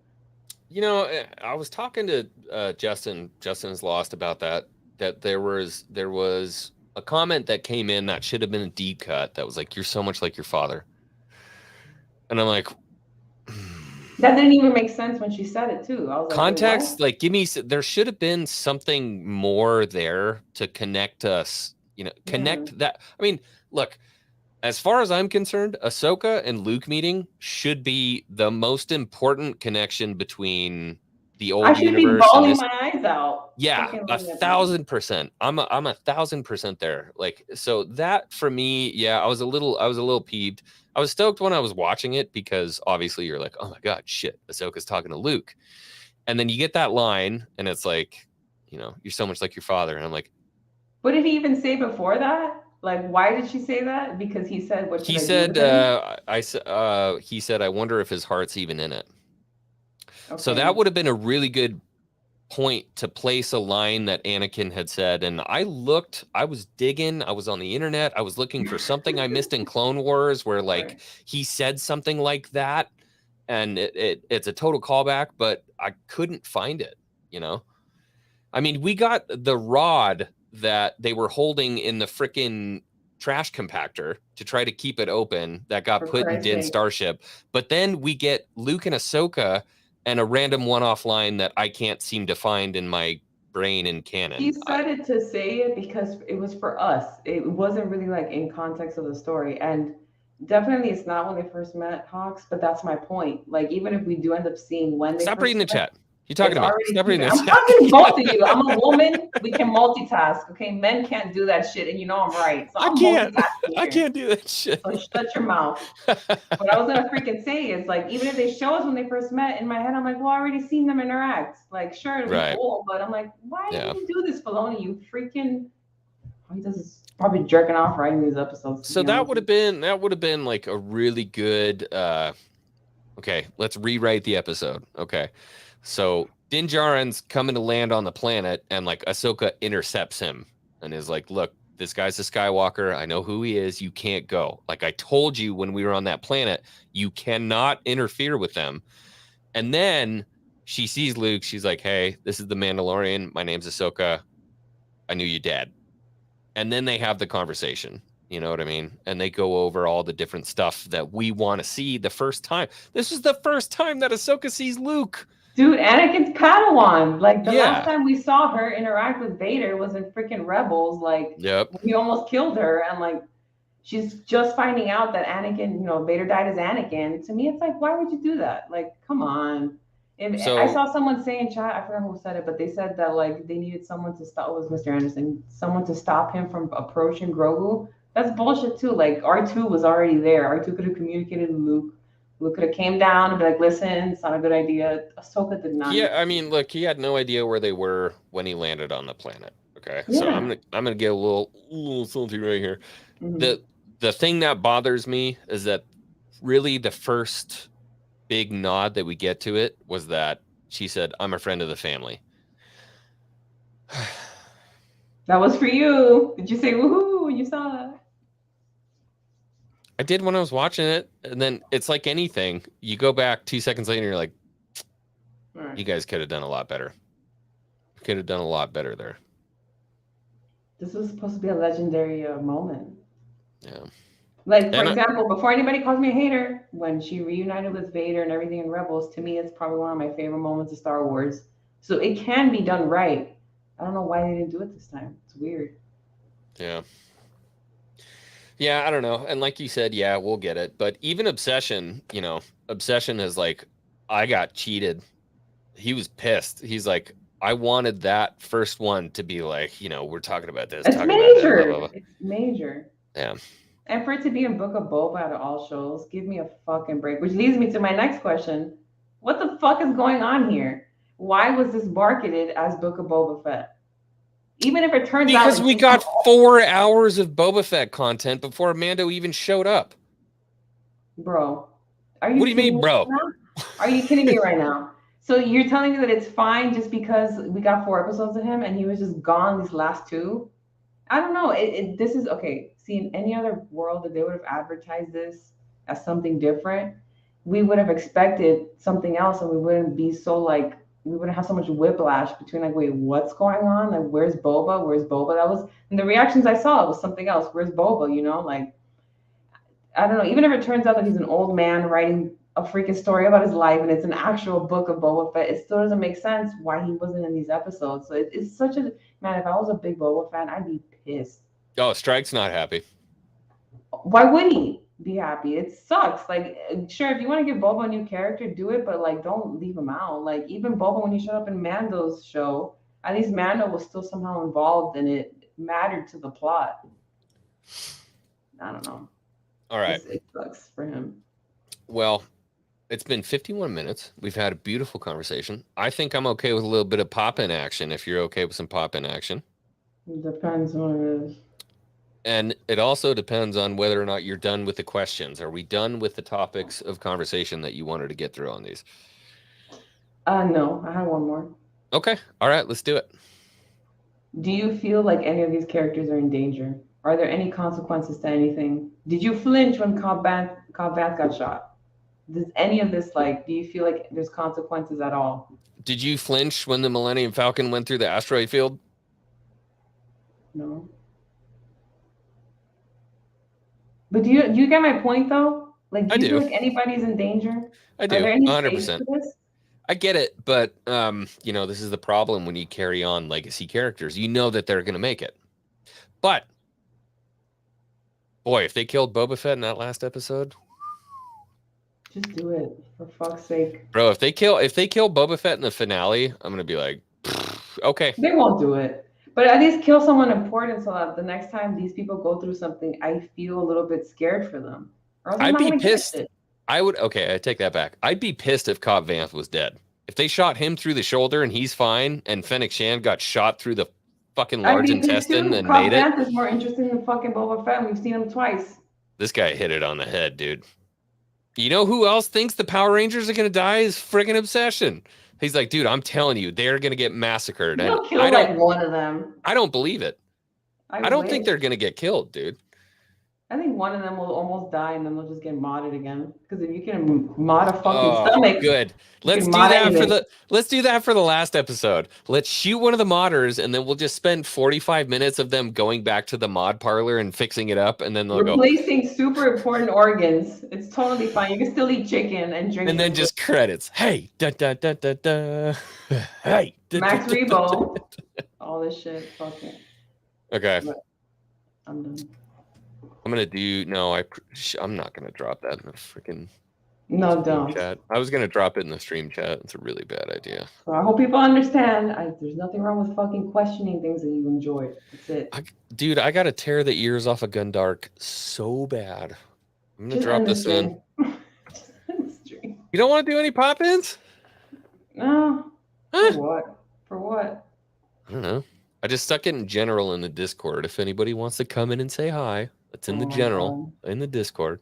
You know, I was talking to Justin. Justin's lost about that. That there was a comment that came in that should have been a deep cut. That was like, "You're so much like your father," and I'm like, that didn't even make sense when she said it too. I was like, context. Like, give me. There should have been something more there to connect us. You know, connect that. I mean, look. As far as I'm concerned, Ahsoka and Luke meeting should be the most important connection between the old I should be universe and bawling this. my eyes out. Yeah, 1,000%. I'm 1,000% there. Like, so that for me, yeah, I was a little peeved. I was stoked when I was watching it because obviously you're like, oh my god, shit, Ahsoka's talking to Luke, and then you get that line, and it's like, you know, you're so much like your father, and I'm like, what did he even say before that? Like, why did she say that? Because he said, "What should he I said, do with him?" he said, I wonder if his heart's even in it. Okay. So that would have been a really good point to place a line that Anakin had said. And I was digging, I was on the internet, I was looking for something I missed in Clone Wars where like Right. he said something like that. And it's a total callback, but I couldn't find it, you know? I mean, we got the rod that they were holding in the freaking trash compactor to try to keep it open that got For put in Christ's Din sake. Starship. But then we get Luke and Ahsoka and a random one-off line that I can't seem to find in my brain and canon. He said it to say it because it was for us. It wasn't really like in context of the story. And definitely it's not when they first met Hawks, but that's my point. Like, even if we do end up seeing when they Stop first reading the met, chat. You're talking it's to me. already Stop reading the cheapened. chat. I'm talking to both of you. I'm a woman. We can multitask. Okay, men can't do that shit, and you know I'm right. So I'm multitasking I here. can't do that shit. So shut your mouth. What I was gonna freaking say is, like, even if they show us when they first met, in my head I'm like, well, I already seen them interact. Like, sure, it'll Right. be cool, but I'm like, why Yeah. did you do this, Filoni? You freaking. He does this, probably jerking off writing these episodes. So that would have been like a really good okay, let's rewrite the episode. Okay. So Din Djarin's coming to land on the planet and like Ahsoka intercepts him and is like, look, this guy's a Skywalker. I know who he is. You can't go. Like I told you when we were on that planet, you cannot interfere with them. And then she sees Luke. She's like, hey, this is the Mandalorian. My name's Ahsoka. I knew you dead. And then they have the conversation. You know what I mean? And they go over all the different stuff that we want to see the first time. This is the first time that Ahsoka sees Luke. Dude, Anakin's Padawan. Like, the Yeah. last time we saw her interact with Vader was in freaking Rebels. Like, Yep. he almost killed her. And, like, she's just finding out that Anakin, you know, Vader died as Anakin. To me, it's like, why would you do that? Like, come on. And So- I saw someone say in chat, I forgot who said it, but they said that, like, they needed someone to stop, it was Mr. Anderson, someone to stop him from approaching Grogu. That's bullshit, too. Like, R2 was already there. R2 could have communicated with Luke. Luke could have came down and be like, listen, it's not a good idea. Ahsoka did not. Yeah, I mean, look, he had no idea where they were when he landed on the planet. Okay. So Yeah. I'm gonna get a little salty right here. Mhm. The thing that bothers me is that really the first big nod that we get to it was that she said, I'm a friend of the family. That was for you. Did you say woohoo when you saw that? I did when I was watching it, and then it's like anything. You go back 2 seconds later, and you're like, All right. you guys could have done a lot better. Could have done a lot better there. This was supposed to be a legendary moment. Yeah. Like, for And example, before anybody calls me a hater, when she reunited with Vader and everything in Rebels, to me, it's probably one of my favorite moments of Star Wars. So it can be done right. I don't know why they didn't do it this time. It's weird. Yeah. Yeah, I don't know. And like you said, yeah, we'll get it. But even Obsession, Obsession is like, I got cheated. He was pissed. He's like, I wanted that first one to be like, you know, we're talking about this. It's talking about that, major. blah, blah, blah. It's major. Yeah. And for it to be in Book of Boba out of all shows, give me a fucking break. Which leads me to my next question. What the fuck is going on here? Why was this marketed as Book of Boba Fett? Even if it turns out... Because we got 4 hours of Boba Fett content before Mando even showed up. Bro. Are you What do you mean, bro? Are you kidding me right now? So you're telling me that it's fine just because we got 4 episodes of him and he was just gone these last 2? I don't know. This is okay. See, in any other world, if they would have advertised this as something different, we would have expected something else, and we wouldn't be so like we wouldn't have so much whiplash between like, wait, what's going on? Like, where's Boba? Where's Boba? That was, and the reactions I saw was something else. Where's Boba? You know, like I don't know. Even if it turns out that he's an old man writing a freaking story about his life and it's an actual book of Boba Fett, it still doesn't make sense why he wasn't in these episodes. So it's such a man. If I was a big Boba fan, I'd be pissed. Oh, Strike's not happy. Why would he be happy? It sucks. Like, sure, if you want to give Boba a new character, do it, but like, don't leave him out. Like, even Boba, when he showed up in Mando's show, at least Mando was still somehow involved and it mattered to the plot. I don't know. All right. It sucks for him. Well, it's been 51 minutes. We've had a beautiful conversation. I think I'm okay with a little bit of pop-in action if you're okay with some pop-in action. It depends on what it is. And it also depends on whether or not you're done with the questions. Are we done with the topics of conversation that you wanted to get through on these? No, I have one more. Okay. All right, let's do it. Do you feel like any of these characters are in danger? Are there any consequences to anything? Did you flinch when Cobb Vanth got shot? Does any of this, like, do you feel like there's consequences at all? Did you flinch when the Millennium Falcon went through the asteroid field? No. But do you get my point though? Like, do you feel like anybody's in danger? I do. Are there any 100%. stakes to this? I get it, but you know, this is the problem when you carry on legacy characters. You know that they're going to make it. But boy, if they killed Boba Fett in that last episode, just do it for fuck's sake, bro. If they kill Boba Fett in the finale, I'm going to be like, okay. They won't do it. But at least kill someone important so that the next time these people go through something, I feel a little bit scared for them. Or else I'd be pissed. I take that back. I'd be pissed if Cobb Vanth was dead. If they shot him through the shoulder and he's fine, and Fennec Shan got shot through the fucking large intestine and made it. Cobb Vanth is more interesting than fucking Boba Fett. We've seen him twice. This guy hit it on the head, dude. You know who else thinks the Power Rangers are going to die? Is friggin' Obsession. He's like, dude, I'm telling you, they're going to get massacred. They'll kill like one of them. I don't believe it. I don't think they're going to get killed, dude. I think one of them will almost die and then they'll just get modded again. Because if you can mod a fucking stomach. Good. Let's do that for the last episode. Let's shoot one of the modders and then we'll just spend 45 minutes of them going back to the mod parlor and fixing it up, and then they'll replacing super important organs. It's totally fine. You can still eat chicken and drink. And then just credits. Hey, da da da da da. Hey, Max Rebo. All this shit. Fuck it. Okay. I'm done. I'm not gonna drop that in the freaking don't chat. I was gonna drop it in the stream chat. It's a really bad idea. So I hope people understand. There's nothing wrong with fucking questioning things that you enjoy. That's it. I gotta tear the ears off of Gundark so bad. I'm gonna drop this in. You don't want to do any pop-ins? No. Huh? For what? I don't know. I just stuck it in general in the Discord. If anybody wants to come in and say hi, it's in the general in the Discord.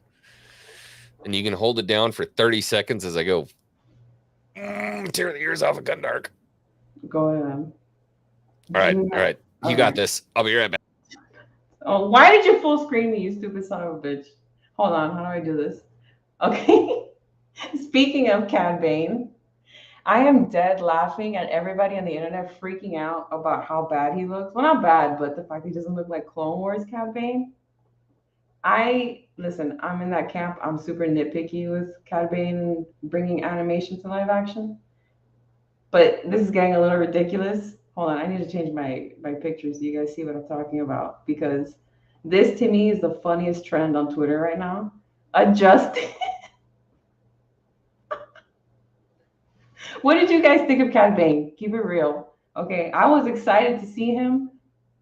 And you can hold it down for 30 seconds as I go tear the ears off of Gundark. Go ahead. All right. You got this. I'll be right back. Oh, why did you full screen me, you stupid son of a bitch? Hold on. How do I do this? Okay. Speaking of Cad Bane, I am dead laughing at everybody on the internet freaking out about how bad he looks. Well, not bad, but the fact he doesn't look like Clone Wars Cad Bane. Listen, I'm in that camp. I'm super nitpicky with Cad Bane and bringing animation to live action. But this is getting a little ridiculous. Hold on, I need to change my picture so you guys see what I'm talking about. Because this, to me, is the funniest trend on Twitter right now. Adjust. What did you guys think of Cad Bane? Keep it real. Okay, I was excited to see him,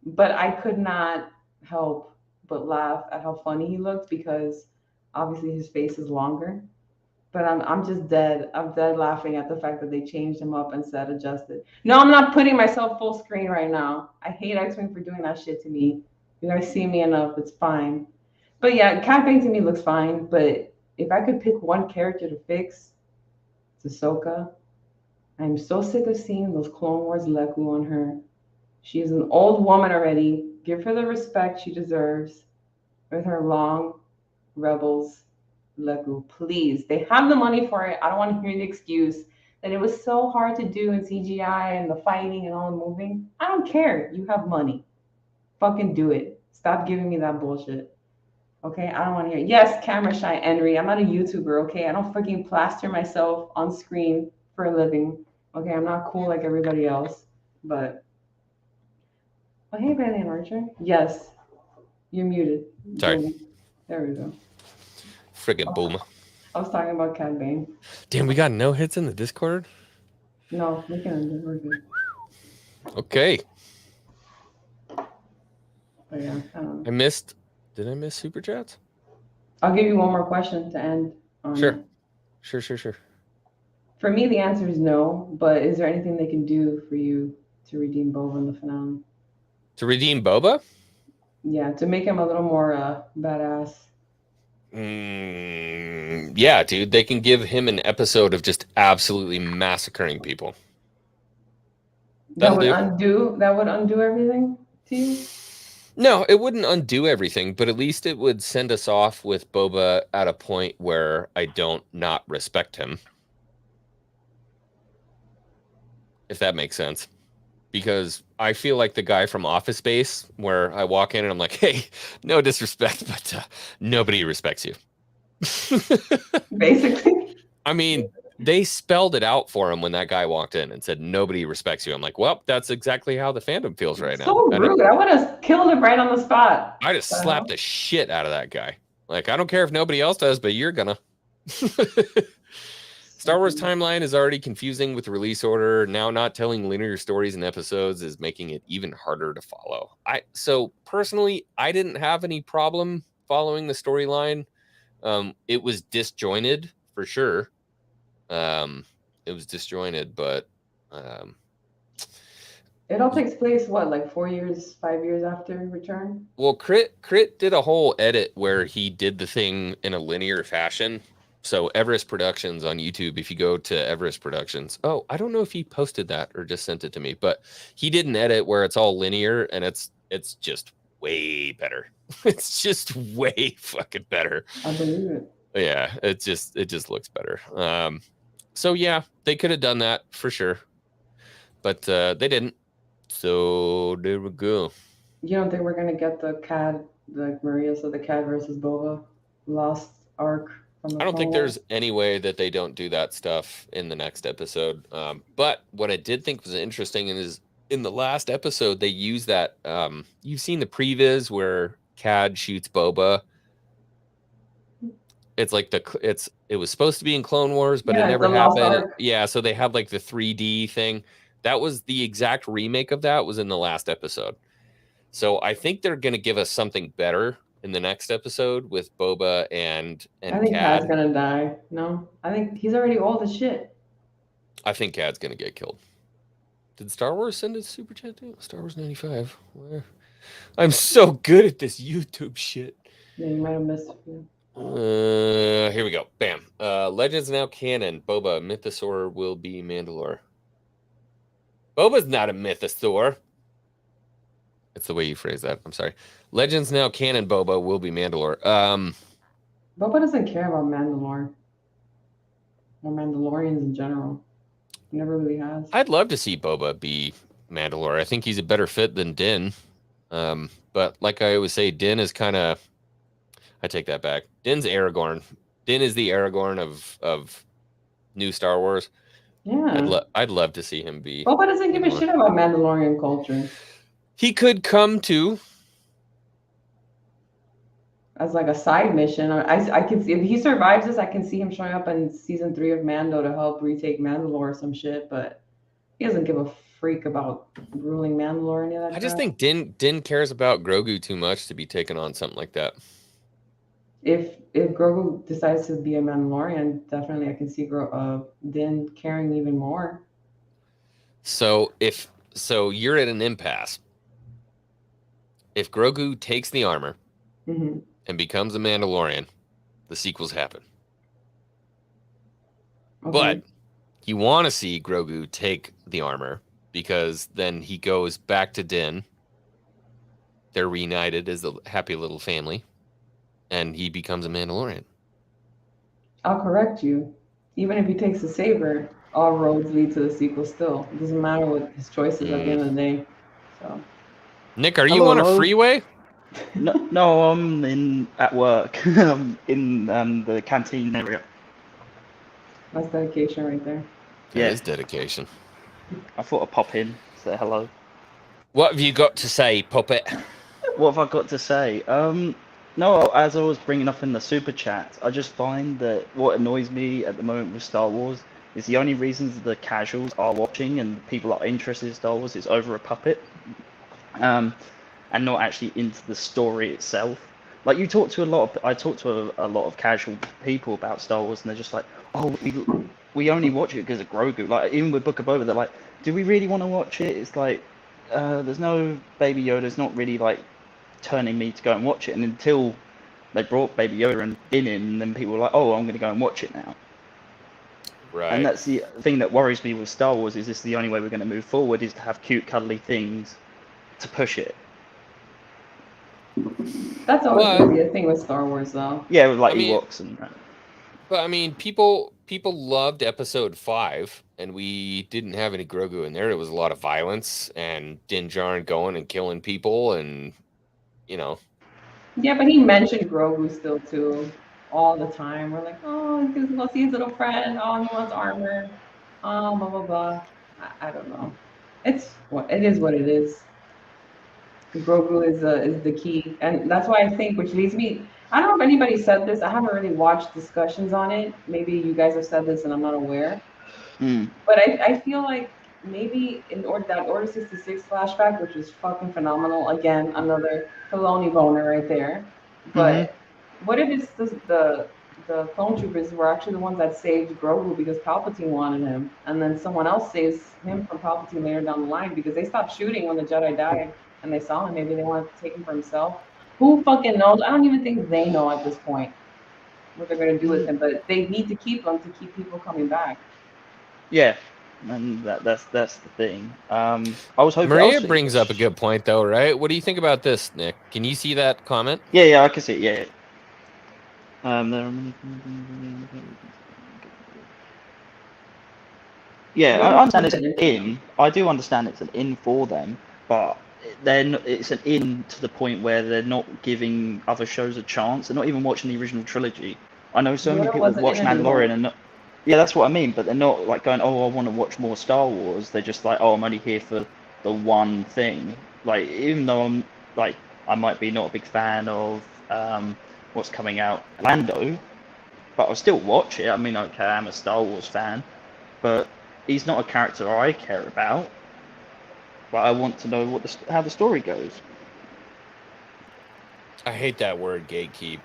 but I could not help but laugh at how funny he looked because obviously his face is longer. But I'm just dead. I'm dead laughing at the fact that they changed him up and said adjusted. No, I'm not putting myself full screen right now. I hate X-Wing for doing that shit to me. You guys see me enough, it's fine. But yeah, Cat Bane to me looks fine. But if I could pick one character to fix, it's Ahsoka. I'm so sick of seeing those Clone Wars Leku on her. She's an old woman already. Give her the respect she deserves with her long Rebels Leku. Please. They have the money for it. I don't want to hear the excuse that it was so hard to do in CGI and the fighting and all the moving. I don't care. You have money. Fucking do it. Stop giving me that bullshit. Okay, I don't want to hear it. Yes, camera shy Henry. I'm not a YouTuber, okay? I don't fucking plaster myself on screen for a living. Okay, I'm not cool like everybody else. But oh hey Bailey and Archer. Yes. You're muted. Sorry. Boom. There we go. Friggin' boomer. I was talking about Cad Bane. Damn, we got no hits in the Discord? No, we can end it. We're good. Okay. But yeah, Did I miss Super Chats? I'll give you one more question to end on. Sure. Sure. For me, the answer is no, but is there anything they can do for you to redeem Boba in the finale? To redeem Boba? Yeah, to make him a little more badass. Yeah, dude. They can give him an episode of just absolutely massacring people. That would undo everything to you? No, it wouldn't undo everything, but at least it would send us off with Boba at a point where I don't not respect him. If that makes sense. Because I feel like the guy from Office Space, where I walk in and I'm like, hey, no disrespect, but nobody respects you. Basically. I mean, they spelled it out for him when that guy walked in and said, nobody respects you. I'm like, well, that's exactly how the fandom feels right now. So rude. I would have killed him right on the spot. I just slapped the shit out of that guy. Like, I don't care if nobody else does, but you're gonna. Star Wars timeline is already confusing with the release order. Now not telling linear stories in episodes is making it even harder to follow. So personally, I didn't have any problem following the storyline. It was disjointed for sure. It was disjointed, but it all takes place like 4 years, 5 years after Return? Well, Crit did a whole edit where he did the thing in a linear fashion. So Everest Productions on YouTube, if you go to Everest Productions, I don't know if he posted that or just sent it to me, but he did an edit where it's all linear and it's just way better. It's just way fucking better. I believe it. Yeah, it just looks better. So yeah, they could have done that for sure, but they didn't. So there we go. You don't think we're gonna get the Cad, like Maria said, the Cad versus Boba lost arc? I don't think there's any way that they don't do that stuff in the next episode. But what I did think was interesting is in the last episode, they use that. You've seen the previs where Cad shoots Boba. It's like it was supposed to be in Clone Wars, but it never happened. Yeah, so they had like the 3D thing. That was the exact remake of that was in the last episode. So I think they're going to give us something better in the next episode with Boba and I think Cad. Cad's gonna die. No, I think he's already old as shit. I think Cad's gonna get killed. Did Star Wars send a super chat to Star Wars 95? Where? I'm so good at this YouTube shit. Yeah, you might have missed a few. Here we go. Bam. Legends now canon. Boba, Mythosaur will be Mandalore. Boba's not a Mythosaur. That's the way you phrase that. I'm sorry. Legends now canon. Boba will be Mandalore. Boba doesn't care about Mandalore or Mandalorians in general. He never really has. I'd love to see Boba be Mandalore. I think he's a better fit than Din. But like I always say, Din is kind of. I take that back. Din's Aragorn. Din is the Aragorn of new Star Wars. Yeah. I'd love to see him be. Boba doesn't give a shit about Mandalorian culture. He could come to. As like a side mission. I can see if he survives this, I can see him showing up in season 3 of Mando to help retake Mandalore or some shit, but he doesn't give a freak about ruling Mandalore or any of that. I just crap. think Din cares about Grogu too much to be taking on something like that. If Grogu decides to be a Mandalorian, definitely I can see Din caring even more. So you're at an impasse. If Grogu takes the armor Hmm. and becomes a Mandalorian, the sequels happen. Okay. But you want to see Grogu take the armor because then he goes back to Din. They're reunited as a happy little family, and he becomes a Mandalorian. I'll correct you. Even if he takes the saber, all roads lead to the sequel still. It doesn't matter what his choices at the end of the day. So Nick, are you Hello, on a hello. freeway? No, I'm at work. I'm in the canteen area. that's dedication right there. That Yeah. is dedication. I thought I'd pop in, say hello. What have you got to say, puppet? What have I got to say? No, as I was bringing up in the super chat, I just find that what annoys me at the moment with Star Wars is the only reasons the casuals are watching and people are interested in Star Wars is over a puppet, and not actually into the story itself. Like I talk to a lot of casual people about Star Wars, and they're just like, oh, we only watch it because of Grogu. Like even with Book of Boba, they're like, do we really want to watch it? It's like, there's no Baby Yoda. It's not really like turning me to go and watch it. And until they brought Baby Yoda and in it, and then people were like, oh, I'm going to go and watch it now. Right. And that's the thing that worries me with Star Wars, is this the only way we're going to move forward, is to have cute, cuddly things to push it. That's always But- going to be a thing with Star Wars, though. Yeah, with like I mean- Ewoks and that. But I mean, people loved Episode 5, and we didn't have any Grogu in there. There was a lot of violence and Din Djarin going and killing people, and you know. Yeah, but he mentioned Grogu still, too, all the time. We're like, oh, he's going to go see his little friend. Oh, he wants armor. Oh, blah, blah, blah. I don't know. It is what it is. Grogu is the key, and that's why I think, which leads me. I don't know if anybody said this. I haven't really watched discussions on it. Maybe you guys have said this, and I'm not aware. But I feel like maybe in Order 66 flashback, which was fucking phenomenal. Again, another Filoni boner right there. But what if it's the clone troopers were actually the ones that saved Grogu because Palpatine wanted him, and then someone else saves him from Palpatine later down the line because they stopped shooting when the Jedi died and they saw him. Maybe they wanted to take him for himself. Who fucking knows? I don't even think they know at this point what they're going to do with him, but they need to keep him to keep people coming back. Yeah, and that's the thing. I was hoping. Maria brings up a good point, though, right? What do you think about this, Nick? Can you see that comment? Yeah, I can see it. Yeah. Yeah, I understand it's an in. I do understand it's an in for them, but then it's an in to the point where they're not giving other shows a chance. They're not even watching the original trilogy. I know so many Yoda people wasn't watch in it anymore. Mandalorian and not. Yeah, that's what I mean. But they're not like going, oh, I want to watch more Star Wars. They're just like, oh, I'm only here for the one thing. Like, even though I'm like, I might be not a big fan of what's coming out, Lando, but I'll still watch it. I mean, okay, I'm a Star Wars fan, but he's not a character I care about. But I want to know how the story goes. I hate that word, gatekeep.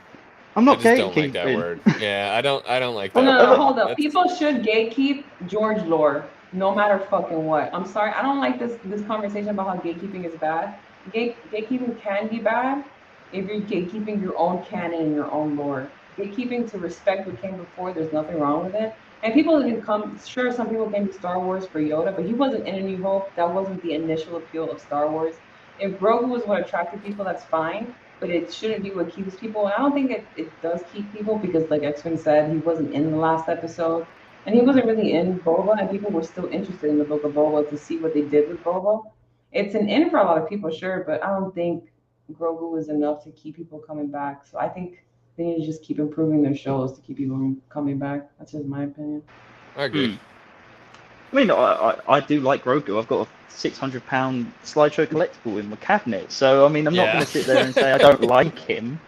I'm not I just don't like gatekeeping. that word. Yeah, I don't like that. Oh, no, word. hold up. That's- People should gatekeep George lore, no matter fucking what. I'm sorry, I don't like this conversation about how gatekeeping is bad. Gatekeeping can be bad if you're gatekeeping your own canon and your own lore. Gatekeeping to respect what came before, there's nothing wrong with it. And people even sure, some people came to Star Wars for Yoda, but he wasn't in A New Hope. That wasn't the initial appeal of Star Wars. If Grogu was what attracted people, that's fine, but it shouldn't be what keeps people. And I don't think it does keep people because, like X-Men said, he wasn't in the last episode. And he wasn't really in Boba, and people were still interested in the Book of Boba to see what they did with Boba. It's an in for a lot of people, sure, but I don't think Grogu was enough to keep people coming back. So I think they need to just keep improving their shows to keep people coming back. That's just my opinion. I agree. I mean, I do like Grogu. I've got a £600 slideshow collectible in my cabinet. So, I mean, I'm not going to sit there and say I don't like him.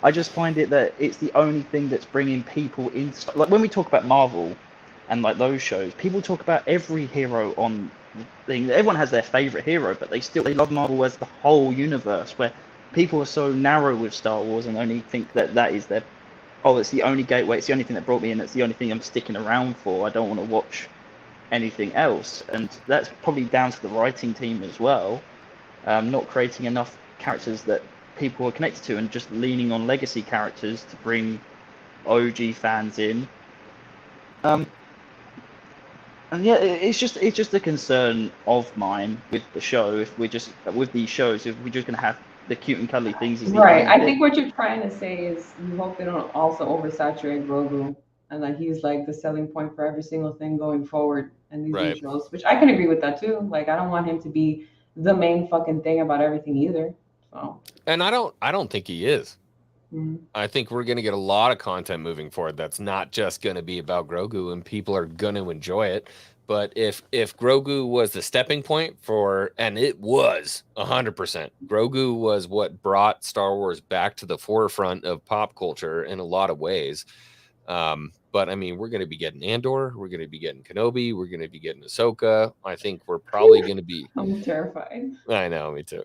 I just find it that it's the only thing that's bringing people in. Like, when we talk about Marvel and, like, those shows, people talk about every hero on thing. Everyone has their favorite hero, but they love Marvel as the whole universe. Where people are so narrow with Star Wars and only think that is their it's the only gateway. It's the only thing that brought me in. It's the only thing I'm sticking around for. I don't want to watch anything else, and that's probably down to the writing team as well, not creating enough characters that people are connected to, and just leaning on legacy characters to bring OG fans in. And yeah, it's just a concern of mine with the show. If we're just with these shows, if we're just gonna have the cute and cuddly things, Right. I think what you're trying to say is you hope they don't also oversaturate Grogu and that he's like the selling point for every single thing going forward in these new shows, which I can agree with that too. Like I don't want him to be the main fucking thing about everything either. So. And I don't think he is. I think we're going to get a lot of content moving forward that's not just going to be about Grogu, and people are going to enjoy it. But if Grogu was the stepping point for, and it was 100%, Grogu was what brought Star Wars back to the forefront of pop culture in a lot of ways. But I mean, we're going to be getting Andor, we're going to be getting Kenobi, we're going to be getting Ahsoka. I think we're probably going to be. I'm terrified. I know, me too.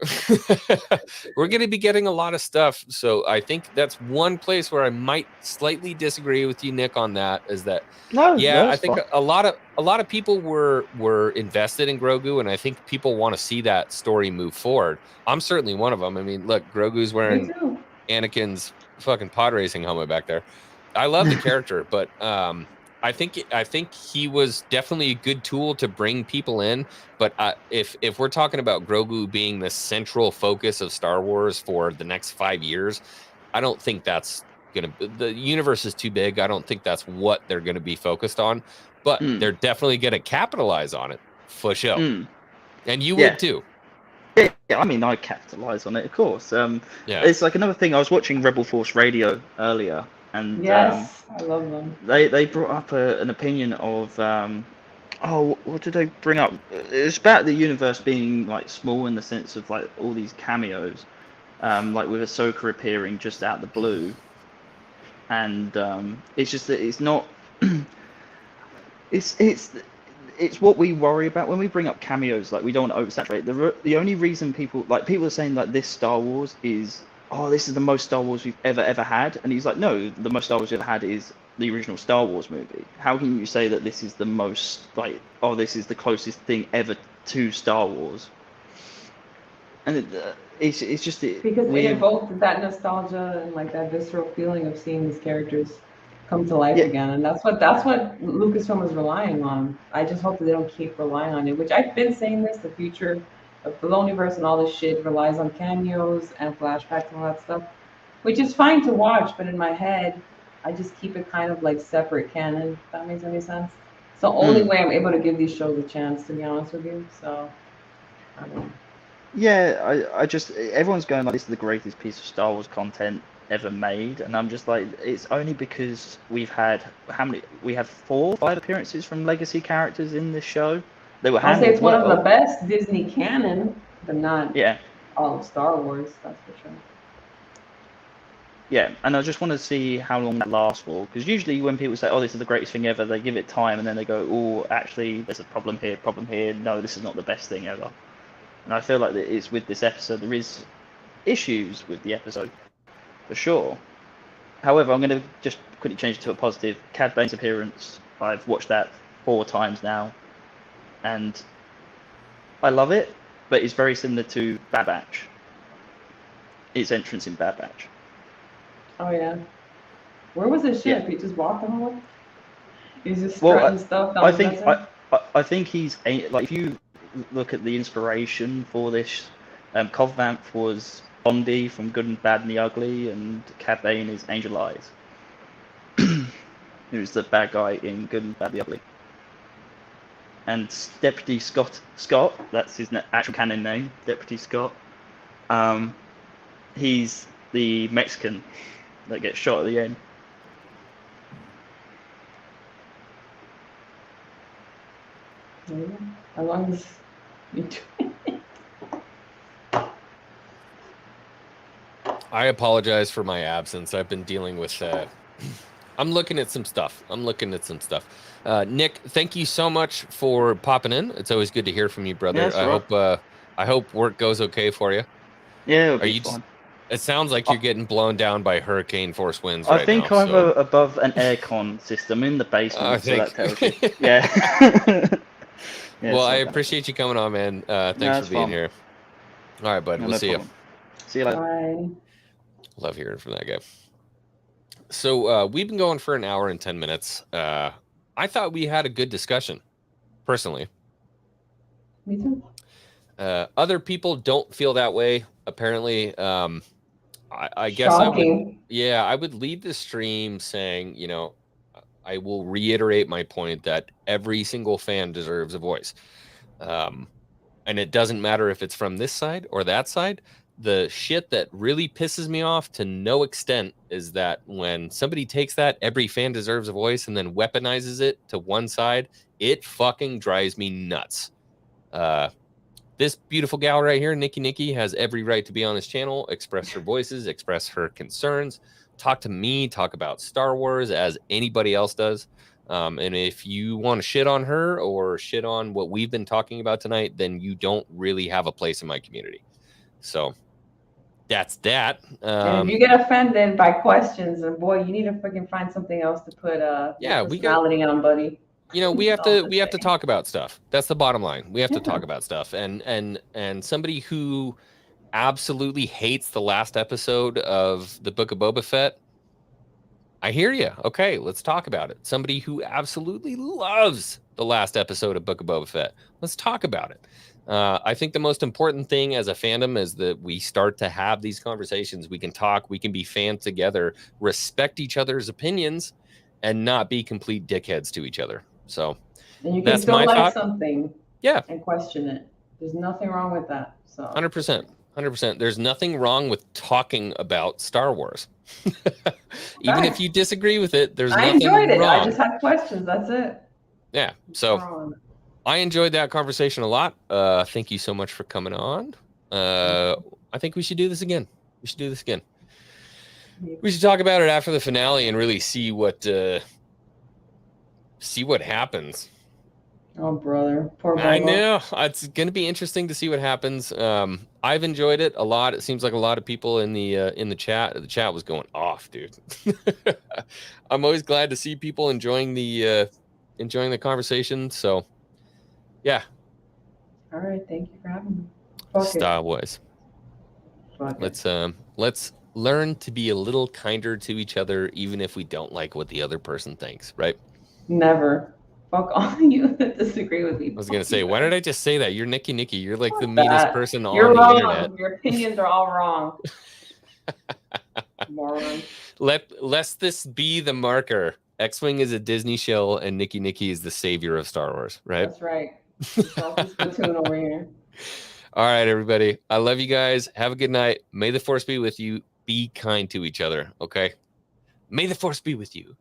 We're going to be getting a lot of stuff. So I think that's one place where I might slightly disagree with you, Nick, on that. Is that I think a lot of people were invested in Grogu, and I think people want to see that story move forward. I'm certainly one of them. I mean, look, Grogu's wearing Anakin's fucking pod racing helmet back there. I love the character, but I think he was definitely a good tool to bring people in. But if we're talking about Grogu being the central focus of Star Wars for the next 5 years, I don't think that's the universe is too big. I don't think that's what they're gonna be focused on. But they're definitely gonna capitalize on it for sure. And you would too. Yeah, I mean, I capitalize on it, of course. It's like another thing. I was watching Rebel Force Radio earlier. And yes, I love them. They brought up an opinion of what did they bring up? It's about the universe being like small in the sense of like all these cameos, like with Ahsoka appearing just out the blue, and it's just that it's not. It's what we worry about when we bring up cameos. Like we don't want to oversaturate. The only reason people are saying like this Star Wars is. Oh, this is the most Star Wars we've ever had. And he's like, no, the most Star Wars we've ever had is the original Star Wars movie. How can you say that this is the most, like, this is the closest thing ever to Star Wars? And it's just... Because it evoked that nostalgia and, like, that visceral feeling of seeing these characters come to life again. And that's what Lucasfilm is relying on. I just hope that they don't keep relying on it, which I've been saying this, the future... the Filoniverse and all this shit relies on cameos and flashbacks and all that stuff, which is fine to watch, but in my head, I just keep it kind of like separate canon, if that makes any sense. It's the only way I'm able to give these shows a chance, to be honest with you. So, I don't know. Yeah, I just, everyone's going like, this is the greatest piece of Star Wars content ever made, and I'm just like, it's only because we've had, we have 4 or 5 appearances from legacy characters in this show. They were I'll say it's one of the best Disney canon, but not all of Star Wars, that's for sure. Yeah, and I just want to see how long that lasts for, because usually when people say, oh, this is the greatest thing ever, they give it time, and then they go, oh, actually, there's a problem here, no, this is not the best thing ever. And I feel like that it's with this episode, there is issues with the episode, for sure. However, I'm going to just quickly change it to a positive. Cad Bane's appearance, I've watched that 4 times now. And I love it, but it's very similar to Bad Batch. Its entrance in Bad Batch. Oh yeah. Where was his ship? He just walked on the way? He's just strutting stuff down the desert? I think he's like, if you look at the inspiration for this, Cobb Vanth was Bondi from Good and Bad and the Ugly, and Cad Bane is Angel Eyes, who's the bad guy in Good and Bad and the Ugly. And Deputy Scott, that's his actual canon name, Deputy Scott. He's the Mexican that gets shot at the end. How long is you doing it? I apologize for my absence. I've been dealing with I'm looking at some stuff. Nick, thank you so much for popping in. It's always good to hear from you, brother. Yeah, sure. I hope work goes okay for you. Yeah, it'll Are be you fine. just, it sounds like you're getting blown down by hurricane force winds I right think now. I'm So above an aircon system in the basement, I so that think. tells you. Yeah. Yeah, Well, it's I not bad. appreciate you coming on, man. No, Thanks for that's being fine. here. All right, bud. No, We'll no see you. problem. See you later. Bye. Love hearing from that guy. So we've been going for an hour and 10 minutes. I thought we had a good discussion, personally. Me too. Other people don't feel that way. Apparently, I guess Shocking. I would lead the stream saying, you know, I will reiterate my point that every single fan deserves a voice. And it doesn't matter if it's from this side or that side. The shit that really pisses me off to no extent is that when somebody takes that every fan deserves a voice and then weaponizes it to one side, it fucking drives me nuts. This beautiful gal right here, Nicky Nicky, has every right to be on this channel, express her voices, express her concerns, talk to me, talk about Star Wars as anybody else does. And if you want to shit on her or shit on what we've been talking about tonight, then you don't really have a place in my community. So that's that. And if you get offended by questions, and boy, you need to freaking find something else to put Yeah, your personality on, buddy. You know, we have That's all to I'm saying. talk about stuff. That's the bottom line. We have to Yeah. talk about stuff. And somebody who absolutely hates the last episode of the Book of Boba Fett, I hear you. Okay, let's talk about it. Somebody who absolutely loves the last episode of Book of Boba Fett, let's talk about it. I think the most important thing as a fandom is that we start to have these conversations. We can talk, we can be fans together, respect each other's opinions, and not be complete dickheads to each other. So And you can that's still my like thought. something, Yeah, and question it. There's nothing wrong with that. So 100%. There's nothing wrong with talking about Star Wars. Even if you disagree with it, there's I nothing enjoyed it. wrong. I just had questions. That's it. Yeah. So I enjoyed that conversation a lot. Thank you so much for coming on. I think we should do this again. We should talk about it after the finale and really see what happens. Oh, brother. Poor Boba. I know. It's going to be interesting to see what happens. I've enjoyed it a lot. It seems like a lot of people in the chat. The chat was going off, dude. I'm always glad to see people enjoying the conversation. So, yeah. All right. Thank you for having me. Fuck Star Wars. Let's learn to be a little kinder to each other, even if we don't like what the other person thinks. Right? Never. Fuck all of you that disagree with me. I was gonna say, why did I just say that? You're Nicky Nicky. You're like the meanest person on You're the wrong. internet. Your opinions are all wrong. Moron. Let's this be the marker. X-Wing is a Disney show, and Nicky Nicky is the savior of Star Wars. Right? That's right. Splatoon over here. All right, everybody. I love you guys. Have a good night. May the Force be with you. Be kind to each other. Okay. May the Force be with you.